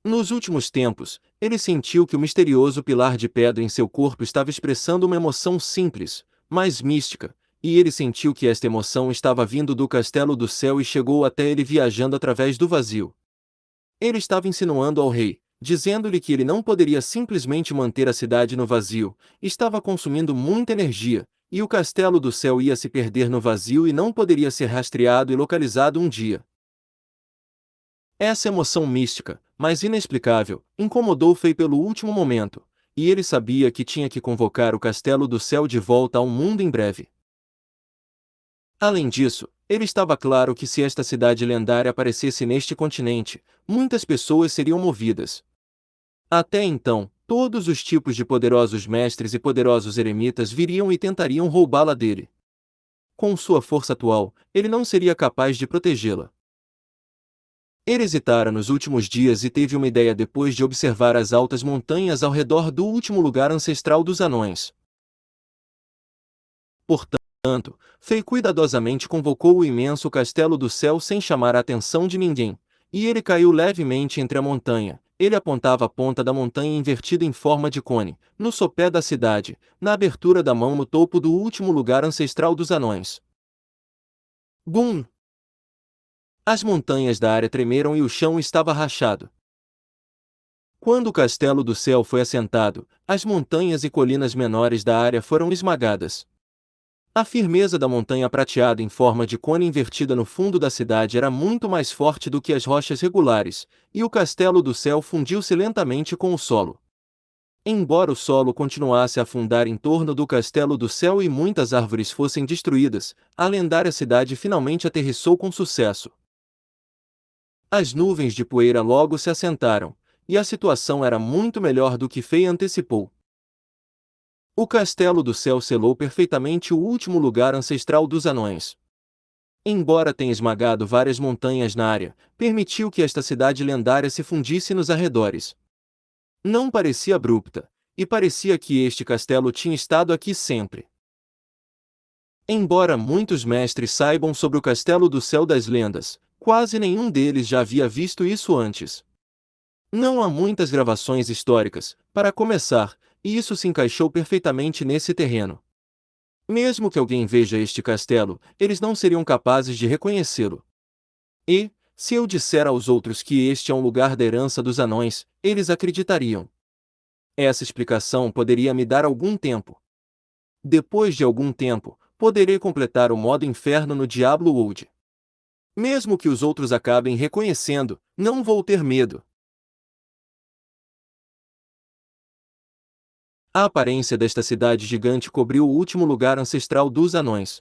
Nos últimos tempos, ele sentiu que o misterioso pilar de pedra em seu corpo estava expressando uma emoção simples, mas mística, e ele sentiu que esta emoção estava vindo do Castelo do Céu e chegou até ele viajando através do vazio. Ele estava insinuando ao rei, dizendo-lhe que ele não poderia simplesmente manter a cidade no vazio, estava consumindo muita energia, e o Castelo do Céu ia se perder no vazio e não poderia ser rastreado e localizado um dia. Essa emoção mística, mas inexplicável, incomodou Fei pelo último momento, e ele sabia que tinha que convocar o Castelo do Céu de volta ao mundo em breve. Além disso, ele estava claro que se esta cidade lendária aparecesse neste continente, muitas pessoas seriam movidas. Até então, todos os tipos de poderosos mestres e poderosos eremitas viriam e tentariam roubá-la dele. Com sua força atual, ele não seria capaz de protegê-la. Ele hesitara nos últimos dias e teve uma ideia depois de observar as altas montanhas ao redor do último lugar ancestral dos anões. Portanto, Fei cuidadosamente convocou o imenso castelo do céu sem chamar a atenção de ninguém, e ele caiu levemente entre a montanha. Ele apontava a ponta da montanha invertida em forma de cone, no sopé da cidade, na abertura da mão no topo do último lugar ancestral dos anões. Bum! As montanhas da área tremeram e o chão estava rachado. Quando o castelo do céu foi assentado, as montanhas e colinas menores da área foram esmagadas. A firmeza da montanha prateada em forma de cone invertida no fundo da cidade era muito mais forte do que as rochas regulares, e o castelo do céu fundiu-se lentamente com o solo. Embora o solo continuasse a afundar em torno do castelo do céu e muitas árvores fossem destruídas, a lendária cidade finalmente aterrissou com sucesso. As nuvens de poeira logo se assentaram, e a situação era muito melhor do que Fei antecipou. O Castelo do Céu selou perfeitamente o último lugar ancestral dos anões. Embora tenha esmagado várias montanhas na área, permitiu que esta cidade lendária se fundisse nos arredores. Não parecia abrupta, e parecia que este castelo tinha estado aqui sempre. Embora muitos mestres saibam sobre o Castelo do Céu das lendas, quase nenhum deles já havia visto isso antes. Não há muitas gravações históricas, para começar, e isso se encaixou perfeitamente nesse terreno. Mesmo que alguém veja este castelo, eles não seriam capazes de reconhecê-lo. E, se eu disser aos outros que este é um lugar da herança dos anões, eles acreditariam. Essa explicação poderia me dar algum tempo. Depois de algum tempo, poderei completar o modo inferno no Diablo Wood. Mesmo que os outros acabem reconhecendo, não vou ter medo. A aparência desta cidade gigante cobriu o último lugar ancestral dos anões.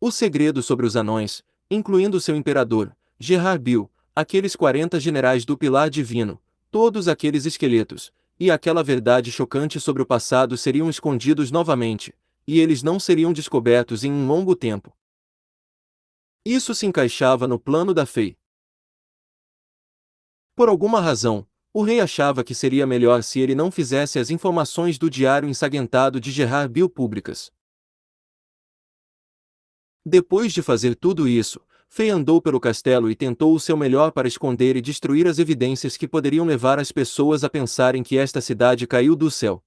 O segredo sobre os anões, incluindo seu imperador, Gerard-Bill, aqueles 40 generais do Pilar Divino, todos aqueles esqueletos, e aquela verdade chocante sobre o passado seriam escondidos novamente, e eles não seriam descobertos em um longo tempo. Isso se encaixava no plano da Fei. Por alguma razão, o rei achava que seria melhor se ele não fizesse as informações do diário ensanguentado de Gerard-Bill públicas. Depois de fazer tudo isso, Fei andou pelo castelo e tentou o seu melhor para esconder e destruir as evidências que poderiam levar as pessoas a pensarem que esta cidade caiu do céu.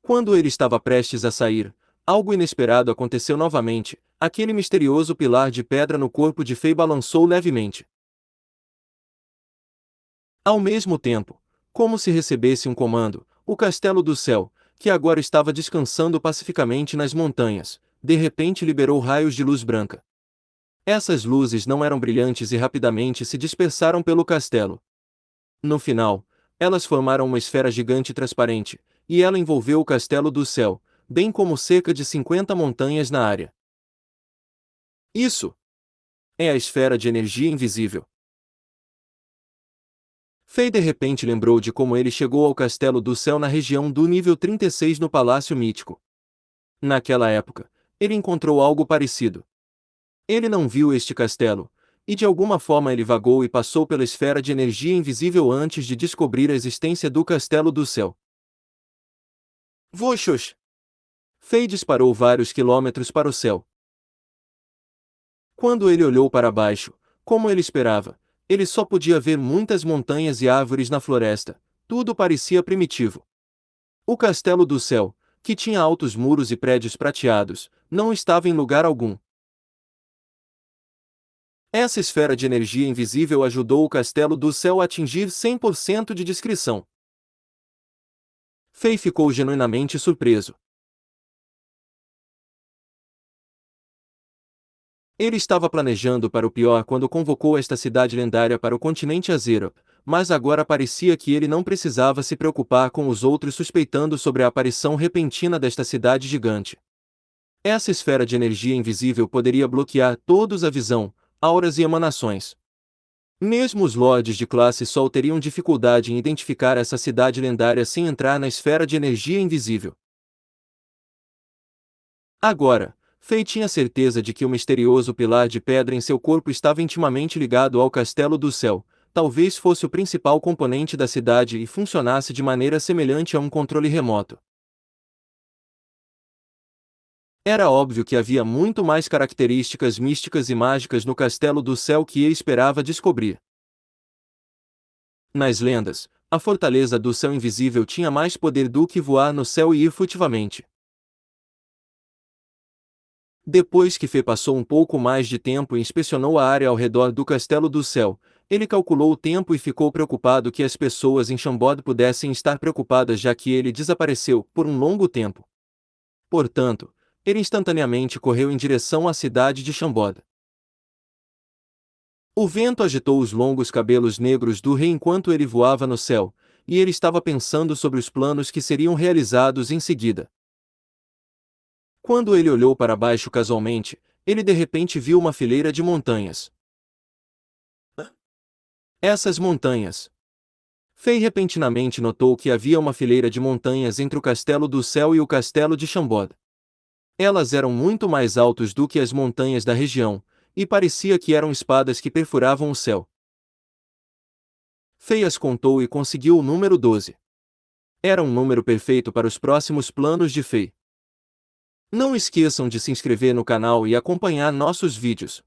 Quando ele estava prestes a sair, algo inesperado aconteceu novamente. Aquele misterioso pilar de pedra no corpo de Fei balançou levemente. Ao mesmo tempo, como se recebesse um comando, o castelo do céu, que agora estava descansando pacificamente nas montanhas, de repente liberou raios de luz branca. Essas luzes não eram brilhantes e rapidamente se dispersaram pelo castelo. No final, elas formaram uma esfera gigante transparente, e ela envolveu o castelo do céu, bem como cerca de 50 montanhas na área. Isso é a esfera de energia invisível. Fei de repente lembrou de como ele chegou ao Castelo do Céu na região do nível 36 no Palácio Mítico. Naquela época, ele encontrou algo parecido. Ele não viu este castelo, e de alguma forma ele vagou e passou pela esfera de energia invisível antes de descobrir a existência do castelo do céu. Voxos! Fei disparou vários quilômetros para o céu. Quando ele olhou para baixo, como ele esperava, ele só podia ver muitas montanhas e árvores na floresta. Tudo parecia primitivo. O castelo do céu, que tinha altos muros e prédios prateados, não estava em lugar algum. Essa esfera de energia invisível ajudou o castelo do céu a atingir 100% de discrição. Fei ficou genuinamente surpreso. Ele estava planejando para o pior quando convocou esta cidade lendária para o continente Azeroth, mas agora parecia que ele não precisava se preocupar com os outros suspeitando sobre a aparição repentina desta cidade gigante. Essa esfera de energia invisível poderia bloquear todos a visão, auras e emanações. Mesmo os lordes de classe Sol teriam dificuldade em identificar essa cidade lendária sem entrar na esfera de energia invisível. Agora, Fei tinha certeza de que o misterioso pilar de pedra em seu corpo estava intimamente ligado ao Castelo do Céu, talvez fosse o principal componente da cidade e funcionasse de maneira semelhante a um controle remoto. Era óbvio que havia muito mais características místicas e mágicas no Castelo do Céu que ele esperava descobrir. Nas lendas, a Fortaleza do Céu Invisível tinha mais poder do que voar no céu e ir furtivamente. Depois que Fê passou um pouco mais de tempo e inspecionou a área ao redor do Castelo do Céu, ele calculou o tempo e ficou preocupado que as pessoas em Chambord pudessem estar preocupadas já que ele desapareceu por um longo tempo. Portanto, ele instantaneamente correu em direção à cidade de Chambord. O vento agitou os longos cabelos negros do rei enquanto ele voava no céu, e ele estava pensando sobre os planos que seriam realizados em seguida. Quando ele olhou para baixo casualmente, ele de repente viu uma fileira de montanhas. Essas montanhas. Fei repentinamente notou que havia uma fileira de montanhas entre o Castelo do Céu e o Castelo de Chambord. Elas eram muito mais altos do que as montanhas da região, e parecia que eram espadas que perfuravam o céu. Fei as contou e conseguiu o número 12. Era um número perfeito para os próximos planos de Fei. Não esqueçam de se inscrever no canal e acompanhar nossos vídeos.